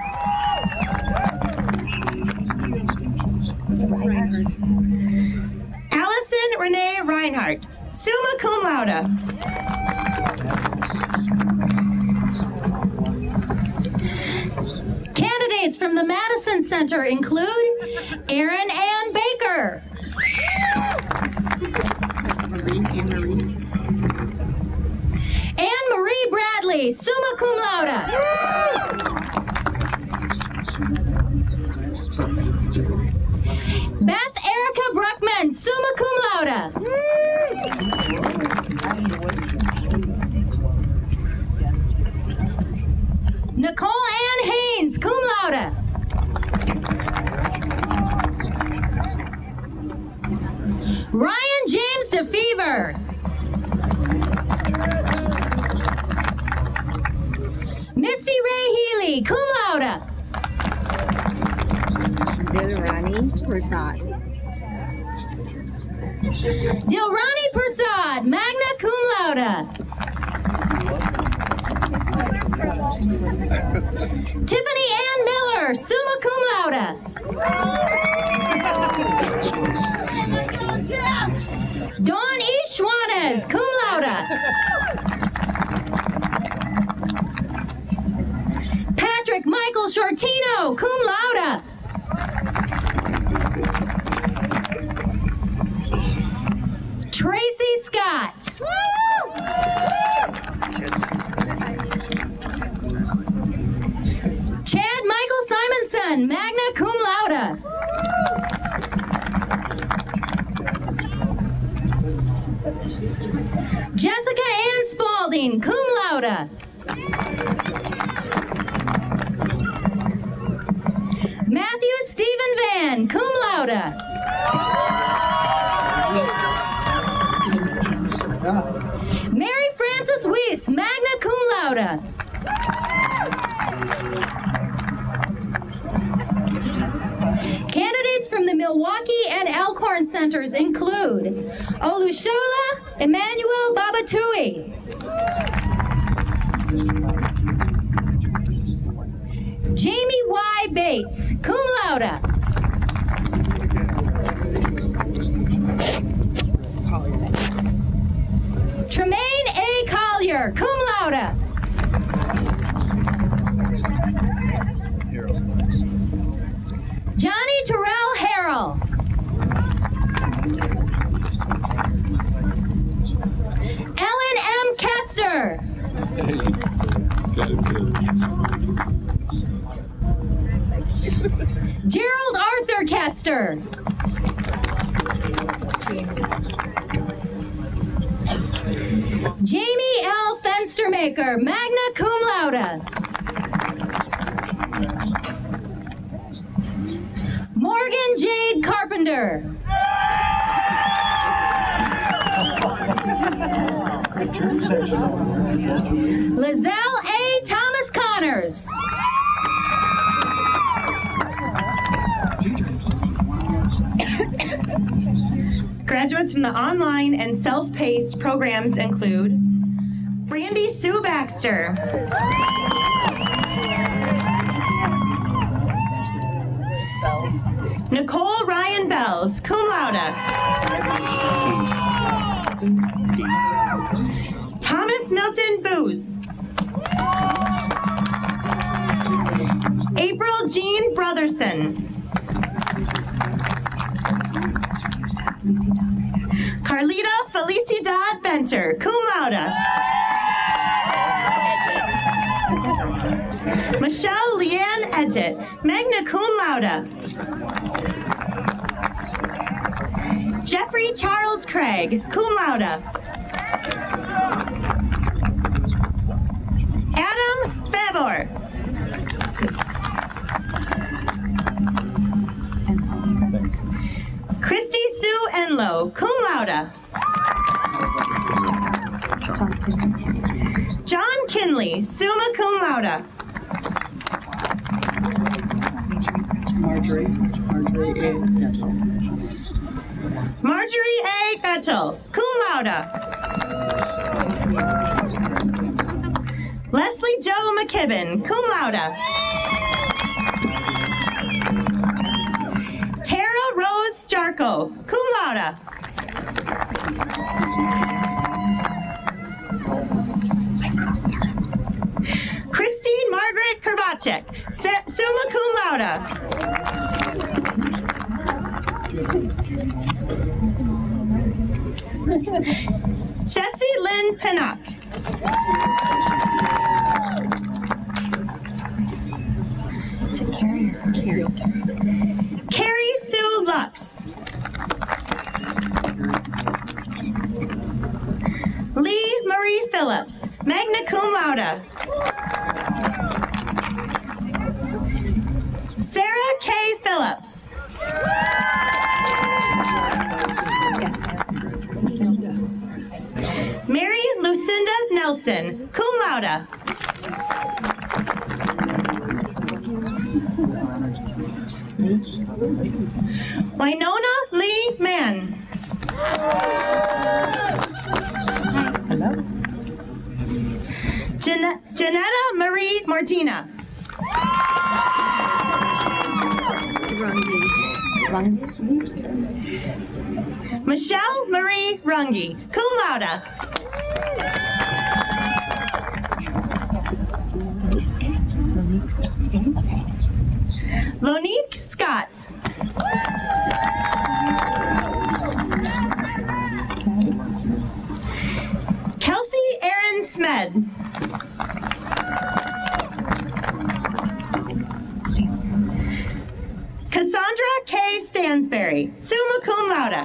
Allison Renee Reinhardt, summa cum laude. Candidates from the Madison Center include Erin Ann Baker. Anne Marie Bradley, summa cum laude. Beth Erica Bruckman, summa cum laude. Nicole Ann Haynes, cum laude. Ryan James DeFever. Misty Ray Healy, cum laude. Dilrani Prasad. Dilrani Prasad, magna cum laude. Tiffany Ann Miller, summa cum laude. Dawn E. Schwanes, cum laude. Patrick Michael Shortino, cum laude. Tracy Scott. Chad Michael Simonson, magna cum laude. Jessica Ann Spalding, cum laude. Matthew Stephen Van, cum laude. Mary Frances Weiss, magna cum laude. Candidates from the Milwaukee and Elkhorn Unicorn Centers include Olushola Emmanuel Babatui, Jamie Y. Bates, cum laude. Tremaine A. Collier, cum laude. Johnny Terrell Harrell. Ellen M. Kester. Gerald Arthur Kester. Jamie L. Fenstermaker, magna cum laude. Morgan Jade Carpenter. Lizelle A. Thomas Connors. Graduates from the online and self-paced programs include Brandy Sue Baxter, Nicole Ryan Bells, cum laude. Thomas Milton Booz, April Jean Brotherson, Carlita Felicidad Benter, cum laude. Michelle Leanne Edgett, magna cum laude. Jeffrey Charles Craig, cum laude. Adam Favor. Christy Sue Enlow, cum laude. John Kinley, summa cum laude. Marjorie A. Getchell, cum laude. Leslie Joe McKibben, cum laude. Tara Rose Jarko, cum laude. Christine Margaret Krvacek, summa cum laude. Jessie Lynn Pinnock. It's a carrier. Carrie Sue Lux. Lee Marie Phillips, magna cum laude. Sarah K. Phillips. Mary Lucinda Nelson, cum laude. Winona Lee Mann. Janetta Marie Martina. Michelle Marie Runge, cum laude. Lonique Scott. Kelsey Aaron Smed. Cassandra K. Stansberry, summa cum laude.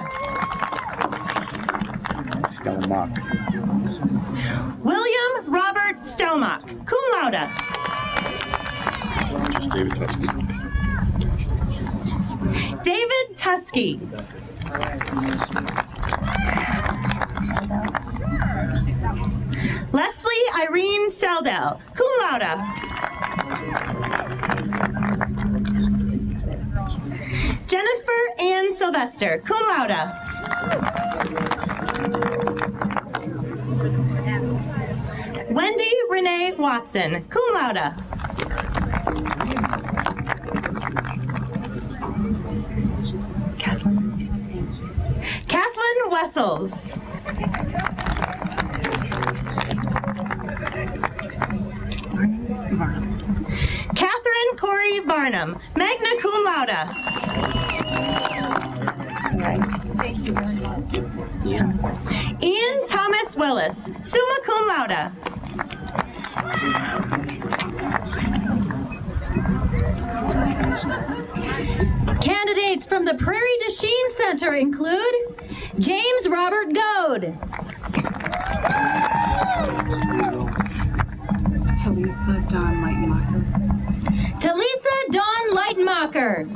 Stelmach. William Robert Stelmach, cum laude. Just David Tusky. David Tusky. Leslie Irene Seldell, cum laude. Jennifer Ann Sylvester. Sylvester, cum laude. Wendy Renee Watson, cum laude. Kathleen Wessels. Catherine Corey Barnum, magna cum laude. Ian Thomas Willis, summa cum laude. Candidates from the Prairie du Chien Center include James Robert Goad, Talisa Dawn Leitenmacher. Talisa Dawn Leitenmacher,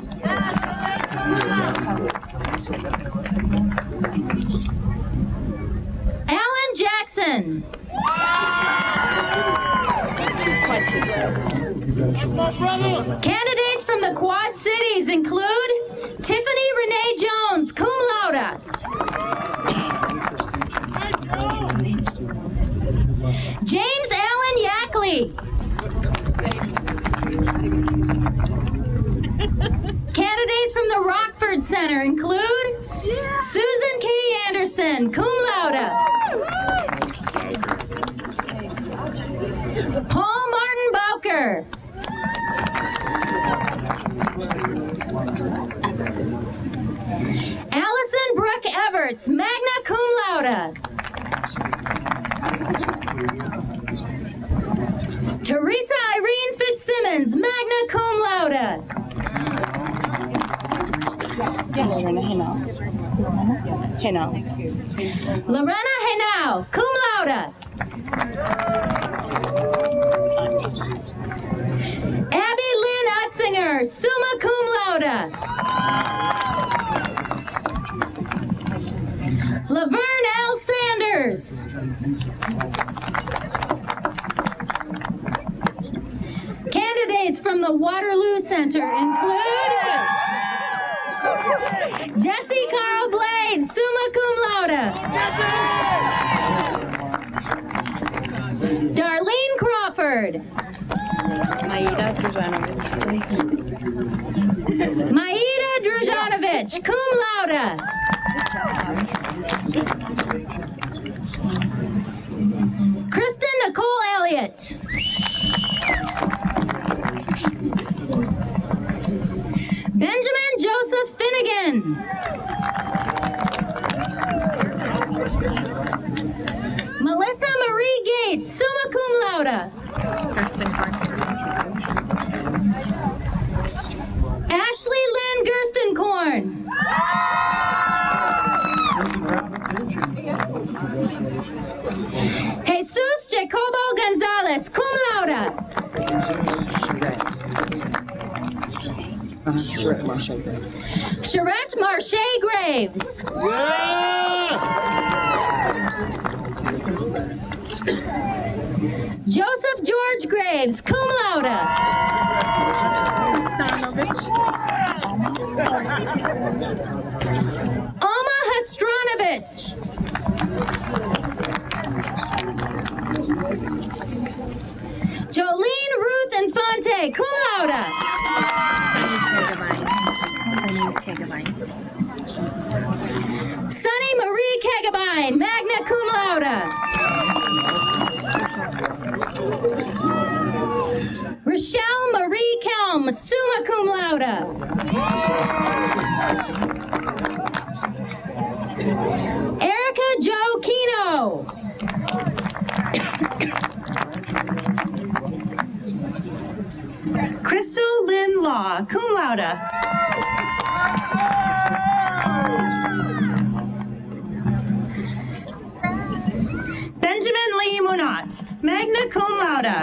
Alan Jackson, candidates from the Quad Cities include Tiffany Renee Jones, cum laude. James Allen Yackley. Candidates from the Rockford Center include Susan K. Anderson, cum laude. Paul Martin Bowker. Allison Brooke Everts, magna cum laude. Teresa Irene Fitzsimmons, magna cum laude. Lorena Henao, cum laude. Abby Lynn Utzinger, summa cum laude. Laverne L. Sanders. Candidates from the Waterloo Center include Jesse Carl Blade, summa cum laude. Darlene Crawford. Maida Drujanovic. Maida Drujanovic, cum laude. Kristen Nicole Elliott. Benjamin Joseph Finnegan. Melissa Marie Gates, summa cum laude. Ashley Lynn Gerstenkorn. Jesus Jacobo Gonzalez, cum laude. Charette Marche Graves. Joseph George Graves, cum laude. Alma Hastronovich. Jolene Ruth Infante, cum laude. Sunny Marie Kegabine, magna cum laude. Rochelle Marie Kelm, summa cum laude. Erica Jo Kino. Crystal Lynn Law, cum laude. Benjamin Lee Monat, magna cum laude.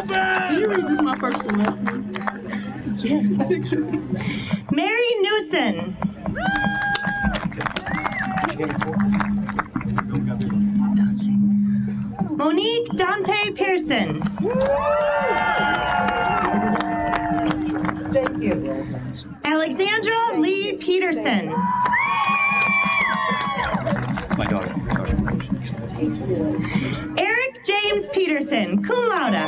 Can you read just my first semester? Mary Newson. Monique Dante Pearson. Thank you. Alexandra Lee Pugh. Peterson. My daughter. Eric James Peterson, cum laude.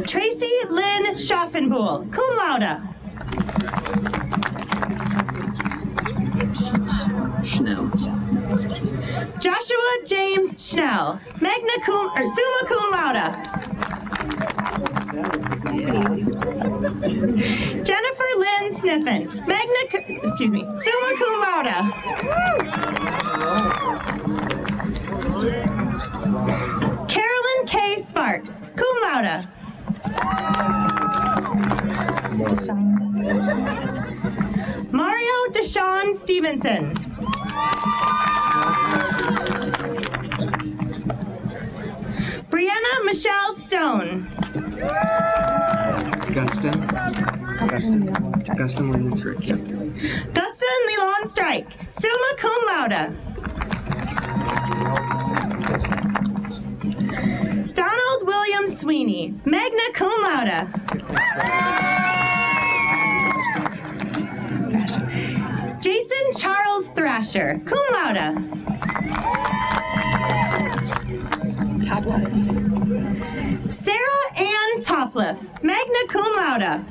Tracy Lynn Schaffenpool, cum laude. Schnell. Joshua James Schnell, summa cum laude. Jennifer Lynn Sniffen, summa cum laude. Carolyn K. Sparks, cum laude. Mario Deshawn Stevenson. Brianna Michelle Stone. It's Gustin Williams Rick. Yep. Dustin Lelon Strike, summa cum laude. Donald William Sweeney, magna cum laude. Jason Charles Thrasher, cum laude. Sarah Ann Topliff, magna cum laude.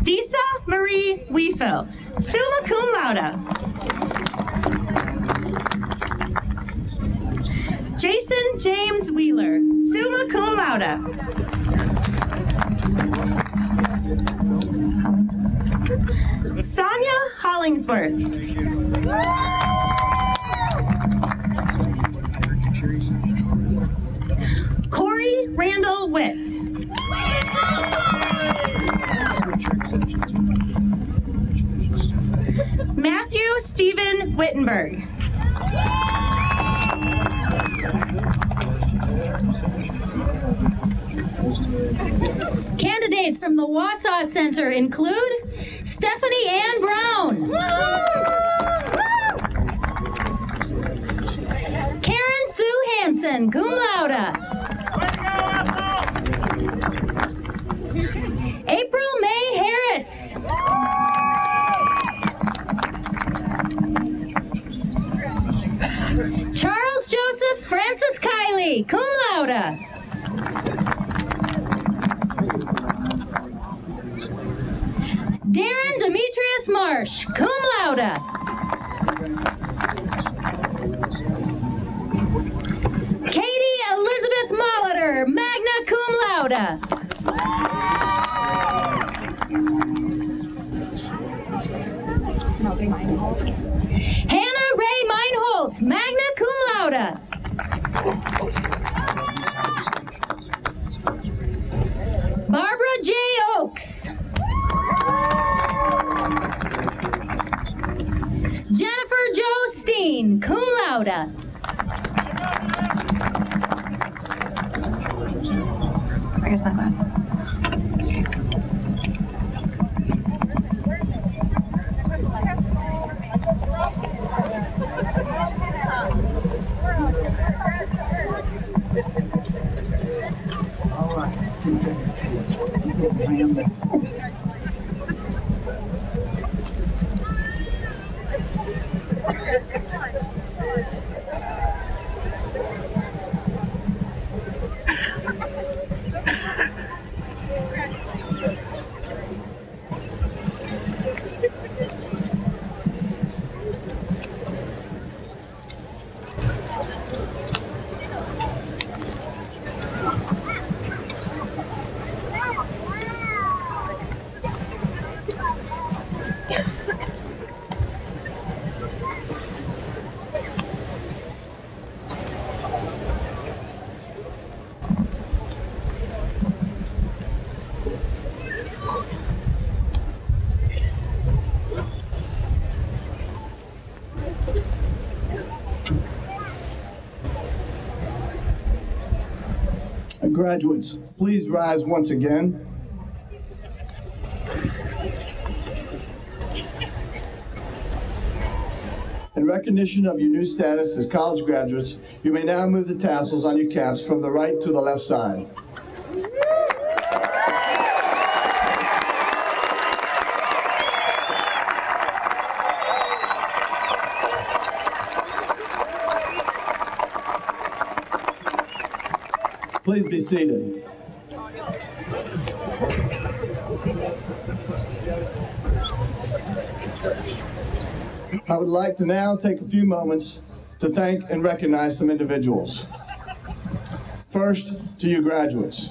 Disa Marie Weefel, summa cum laude. Jason James Wheeler, summa cum laude. Sonia Hollingsworth. Corey Randall Witt. Matthew Stephen Wittenberg. Candidates from the Wausau Center include Stephanie Ann Brown, Karen Sue Hansen, cum laude, April May Harris, Charles Joseph Francis Kiley, cum laude, Darren Demetrius Marsh, cum laude. Katie Elizabeth Molitor, magna cum laude. Hannah Ray Meinholt, magna cum laude. Barbara J. Oaks. Jennifer Jo Steen, cum laude. Where's that glass? Graduates, please rise once again. In recognition of your new status as college graduates, you may now move the tassels on your caps from the right to the left side. Please be seated. I would like to now take a few moments to thank and recognize some individuals. First, to you graduates.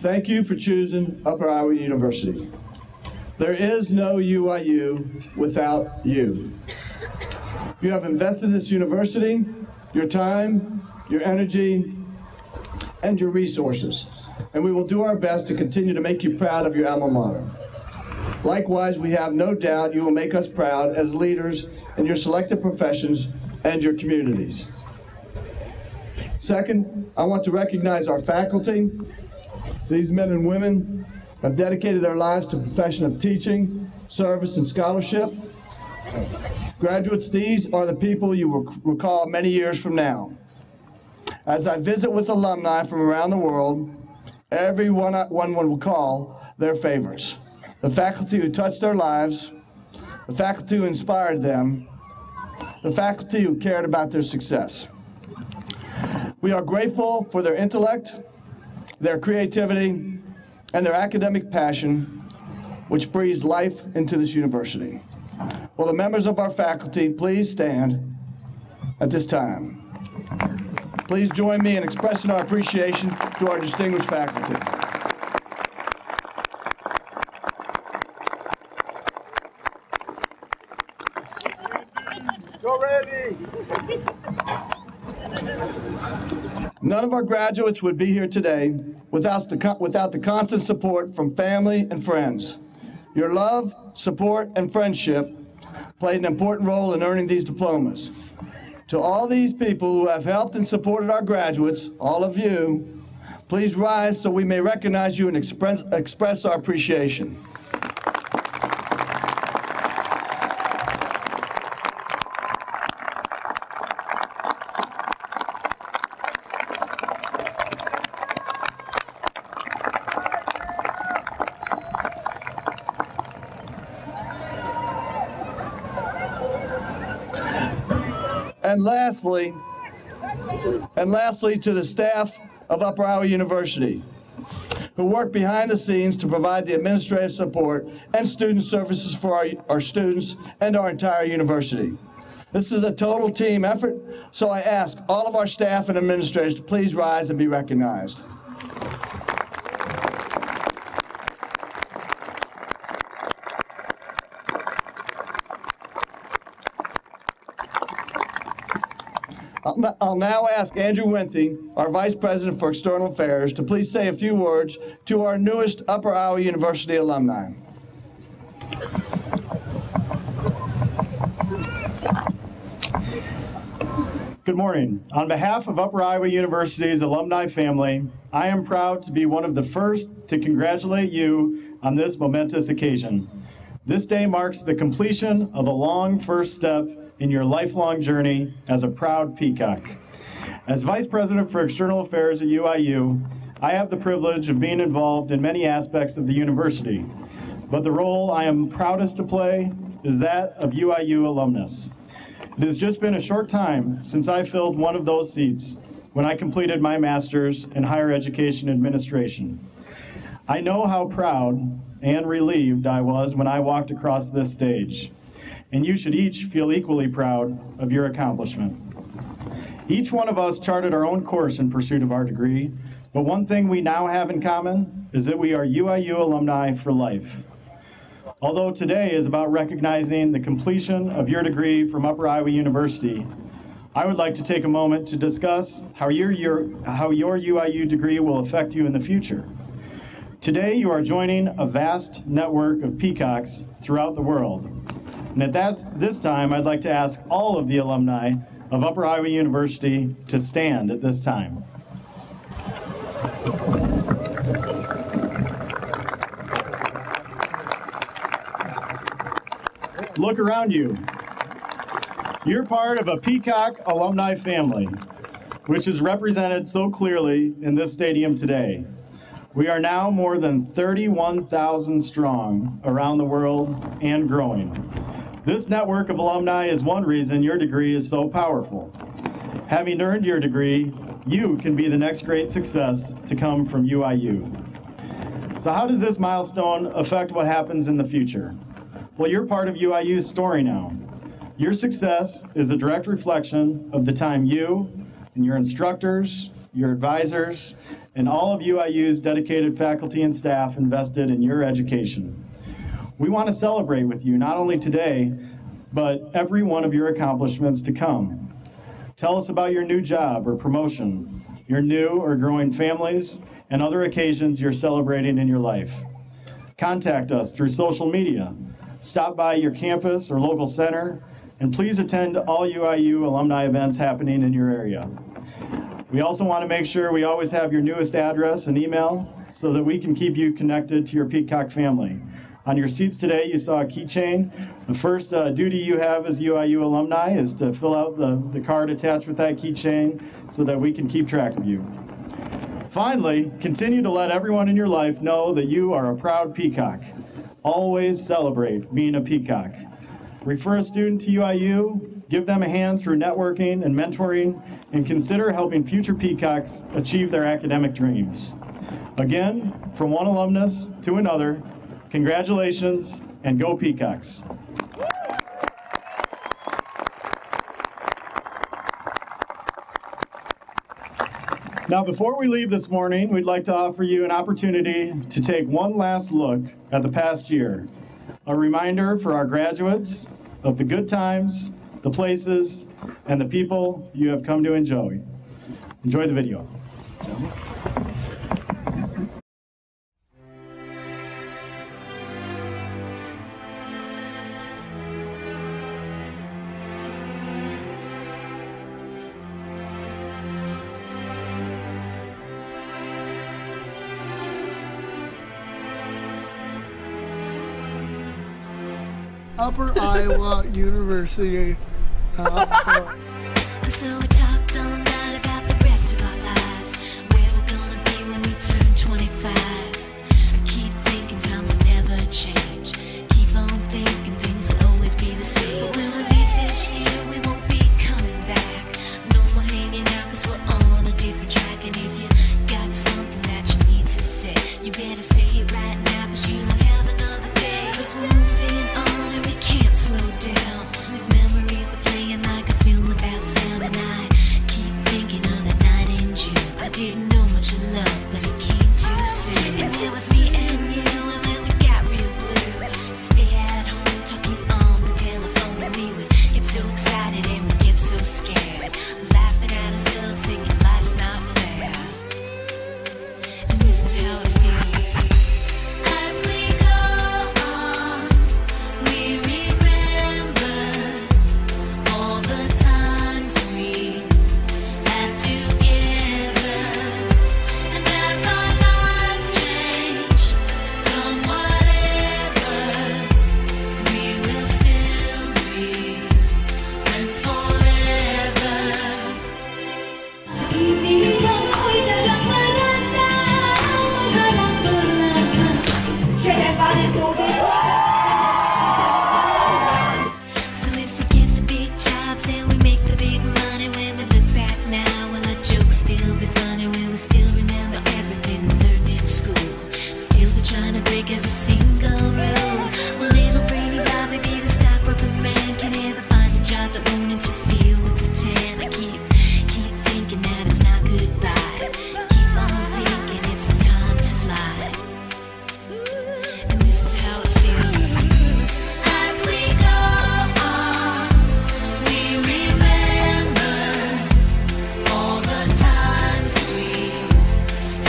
Thank you for choosing Upper Iowa University. There is no UIU without you. You have invested in this university, your time, your energy, and your resources, and we will do our best to continue to make you proud of your alma mater. Likewise, we have no doubt you will make us proud as leaders in your selected professions and your communities. Second, I want to recognize our faculty. These men and women have dedicated their lives to the profession of teaching, service, and scholarship. Graduates, these are the people you will recall many years from now. As I visit with alumni from around the world, everyone will recall their favorites. The faculty who touched their lives, the faculty who inspired them, the faculty who cared about their success. We are grateful for their intellect, their creativity, and their academic passion, which breathes life into this university. Will the members of our faculty please stand at this time? Please join me in expressing our appreciation to our distinguished faculty. Go ready! None of our graduates would be here today without the constant support from family and friends. Your love, support, and friendship played an important role in earning these diplomas. To all these people who have helped and supported our graduates, all of you, please rise so we may recognize you and express our appreciation. And lastly, to the staff of Upper Iowa University, who work behind the scenes to provide the administrative support and student services for our students and our entire university. This is a total team effort, so I ask all of our staff and administrators to please rise and be recognized. I'll now ask Andrew Winthy, our Vice President for External Affairs, to please say a few words to our newest Upper Iowa University alumni. Good morning. On behalf of Upper Iowa University's alumni family, I am proud to be one of the first to congratulate you on this momentous occasion. This day marks the completion of a long first step in your lifelong journey as a proud Peacock. As Vice President for External Affairs at UIU, I have the privilege of being involved in many aspects of the university, but the role I am proudest to play is that of UIU alumnus. It has just been a short time since I filled one of those seats when I completed my master's in higher education administration. I know how proud and relieved I was when I walked across this stage, and you should each feel equally proud of your accomplishment. Each one of us charted our own course in pursuit of our degree, but one thing we now have in common is that we are UIU alumni for life. Although today is about recognizing the completion of your degree from Upper Iowa University, I would like to take a moment to discuss how your UIU degree will affect you in the future. Today, you are joining a vast network of peacocks throughout the world. And at this time, I'd like to ask all of the alumni of Upper Iowa University to stand at this time. Look around you. You're part of a Peacock alumni family, which is represented so clearly in this stadium today. We are now more than 31,000 strong around the world and growing. This network of alumni is one reason your degree is so powerful. Having earned your degree, you can be the next great success to come from UIU. So how does this milestone affect what happens in the future? Well, you're part of UIU's story now. Your success is a direct reflection of the time you and your instructors, your advisors, and all of UIU's dedicated faculty and staff invested in your education. We want to celebrate with you not only today, but every one of your accomplishments to come. Tell us about your new job or promotion, your new or growing families, and other occasions you're celebrating in your life. Contact us through social media. Stop by your campus or local center, and please attend all UIU alumni events happening in your area. We also want to make sure we always have your newest address and email so that we can keep you connected to your Peacock family. On your seats today, you saw a keychain. The first duty you have as UIU alumni is to fill out the card attached with that keychain so that we can keep track of you. Finally, continue to let everyone in your life know that you are a proud Peacock. Always celebrate being a Peacock. Refer a student to UIU, give them a hand through networking and mentoring, and consider helping future Peacocks achieve their academic dreams. Again, from one alumnus to another, congratulations and go Peacocks. Now, before we leave this morning, we'd like to offer you an opportunity to take one last look at the past year. A reminder for our graduates of the good times, the places, and the people you have come to enjoy. Enjoy the video. Upper Iowa University. So we talked all night about the rest of our lives, where we're gonna be when we turn 25. I keep thinking times will never change. Keep on thinking things will always be the same. But when we leave this year, we won't be coming back. No more hanging out 'cause we're on a different track. And if you got something that you need to say, you better say it right now 'cause you don't have another day. 'Cause we're moving on and we can't slow down. These memories are playing like a film without sound. And I keep thinking of that night in June. I didn't know much of love, but it came too soon. And it was me and you, and then we got real blue. Stay at home talking on the telephone, and we would get so excited and we'd get so scared, laughing at ourselves thinking life's not fair. And this is how it feels. As we go on, we remember all the times we had together. And as our lives change from whatever, we will still be friends forever. So if we get the big jobs and we make the big money, when we look back now, will our jokes still be funny? Will we still remember everything we learned in school? Still be trying to break every single rule? Will little brainy Bobby be the stockbroker man? Can he ever find a job that won't interfere with the tan? I keep thinking that it's not goodbye. Keep on thinking it's our time to fly. And this is how it feels. As we go on, we remember all the times we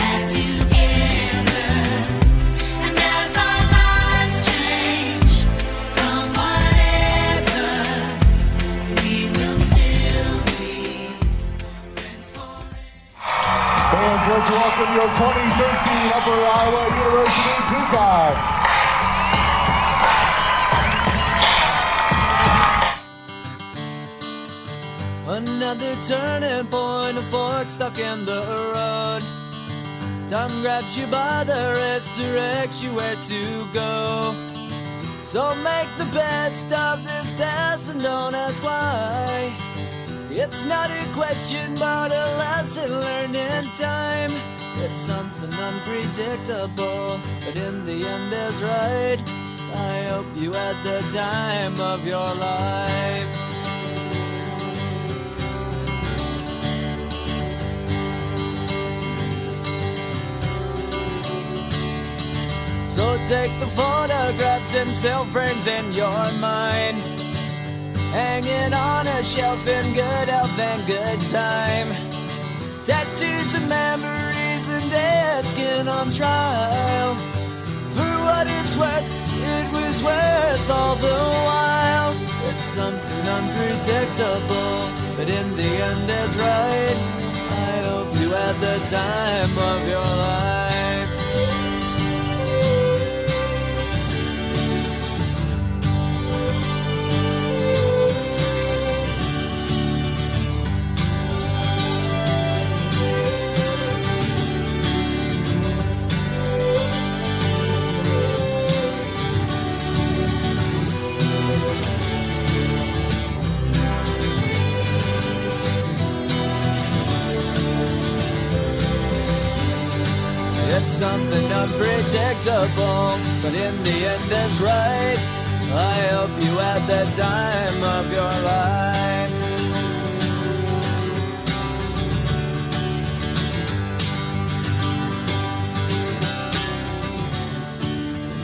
had together. And as our lives change from whatever, we will still be friends forever. Fans, let's welcome your 2013 Upper Iowa University Peacock. Another turning point, a fork stuck in the road. Time grabs you by the wrist, directs you where to go. So make the best of this test and don't ask why. It's not a question but a lesson learned in time. It's something unpredictable, but in the end is right. I hope you had the time of your life. So take the photographs and still frames in your mind, hanging on a shelf in good health and good time. Tattoos and memories and dead skin on trial. For what it's worth, it was worth all the while. It's something unpredictable, but in the end is right. I hope you had the time of your life. It's something unpredictable, but in the end it's right. I hope you had the time of your life.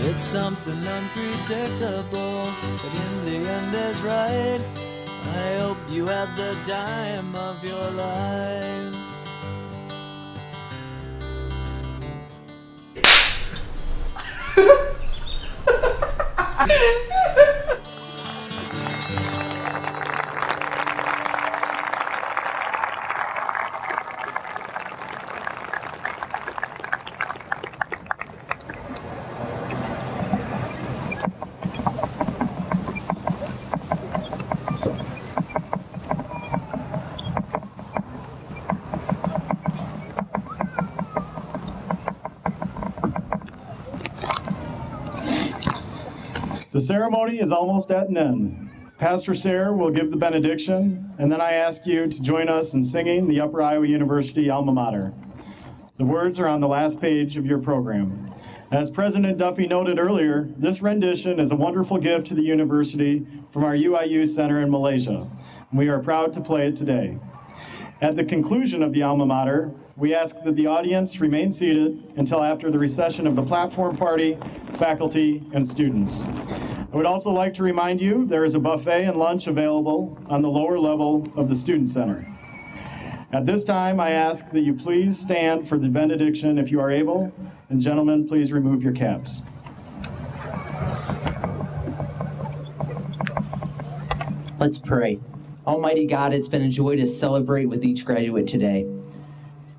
It's something unpredictable, but in the end is right. I hope you had the time of your life. The ceremony is almost at an end. Pastor Sayre will give the benediction, and then I ask you to join us in singing the Upper Iowa University alma mater. The words are on the last page of your program. As President Duffy noted earlier, this rendition is a wonderful gift to the university from our UIU Center in Malaysia. We are proud to play it today. At the conclusion of the alma mater, we ask that the audience remain seated until after the recession of the platform party, faculty, and students. I would also like to remind you there is a buffet and lunch available on the lower level of the Student Center. At this time, I ask that you please stand for the benediction if you are able, and gentlemen, please remove your caps. Let's pray. Almighty God, it's been a joy to celebrate with each graduate today.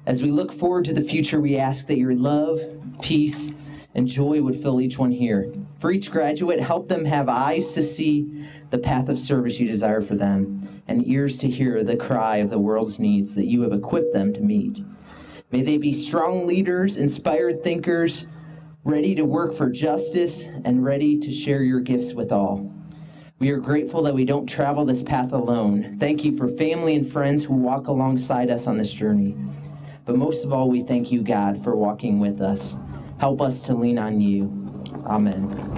As we look forward to the future, we ask that your love, peace, and joy would fill each one here. For each graduate, help them have eyes to see the path of service you desire for them, and ears to hear the cry of the world's needs that you have equipped them to meet. May they be strong leaders, inspired thinkers, ready to work for justice, and ready to share your gifts with all. We are grateful that we don't travel this path alone. Thank you for family and friends who walk alongside us on this journey. But most of all, we thank you, God, for walking with us. Help us to lean on you. Amen.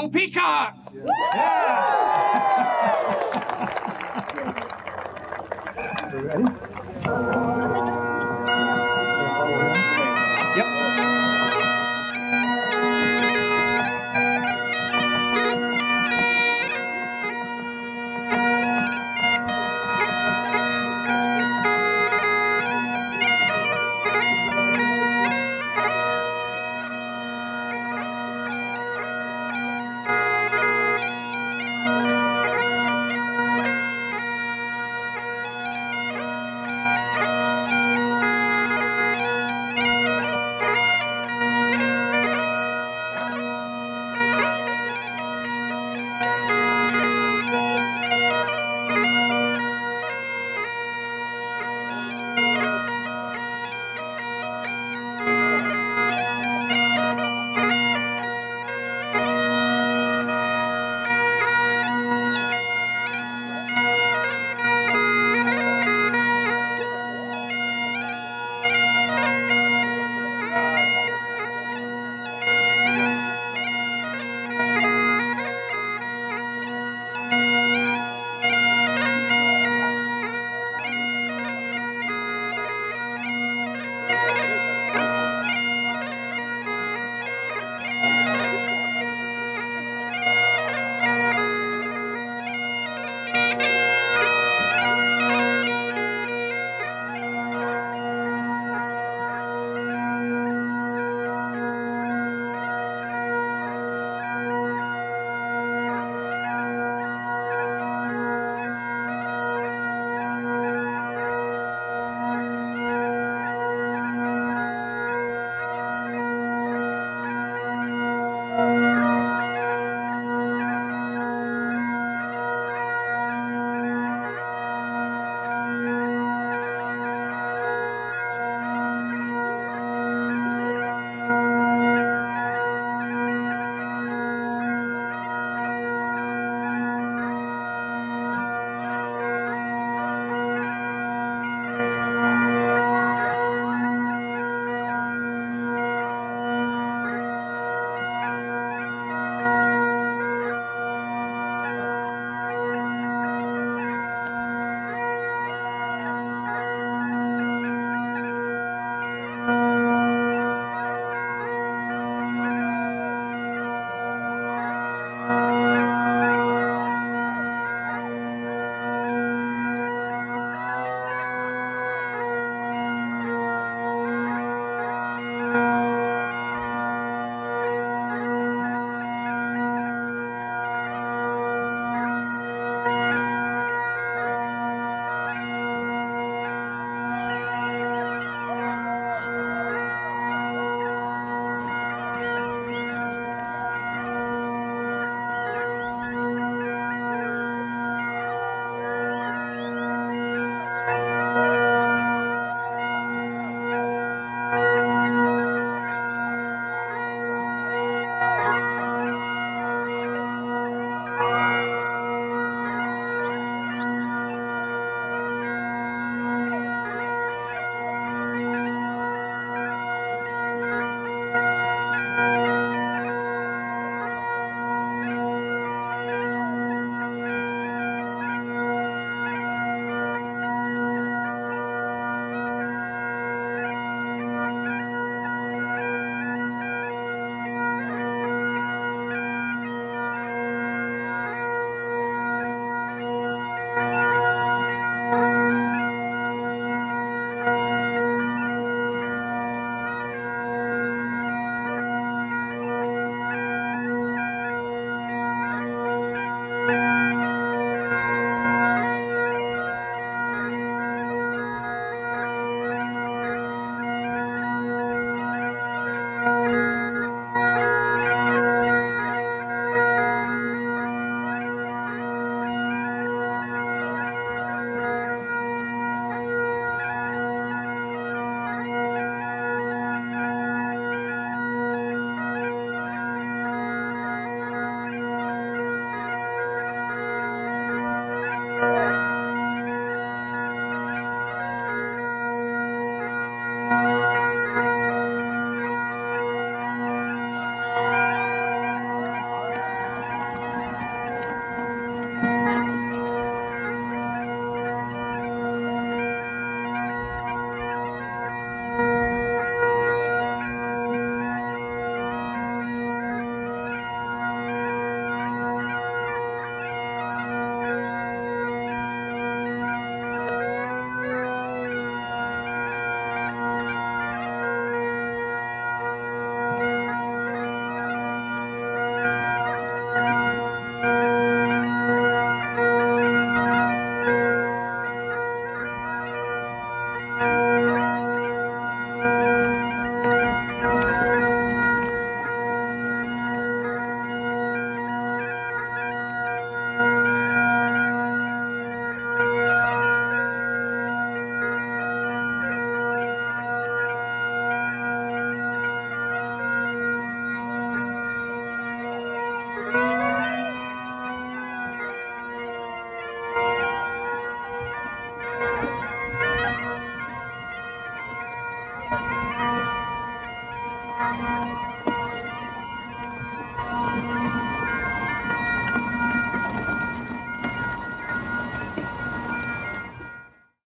Go Peacocks! Ready?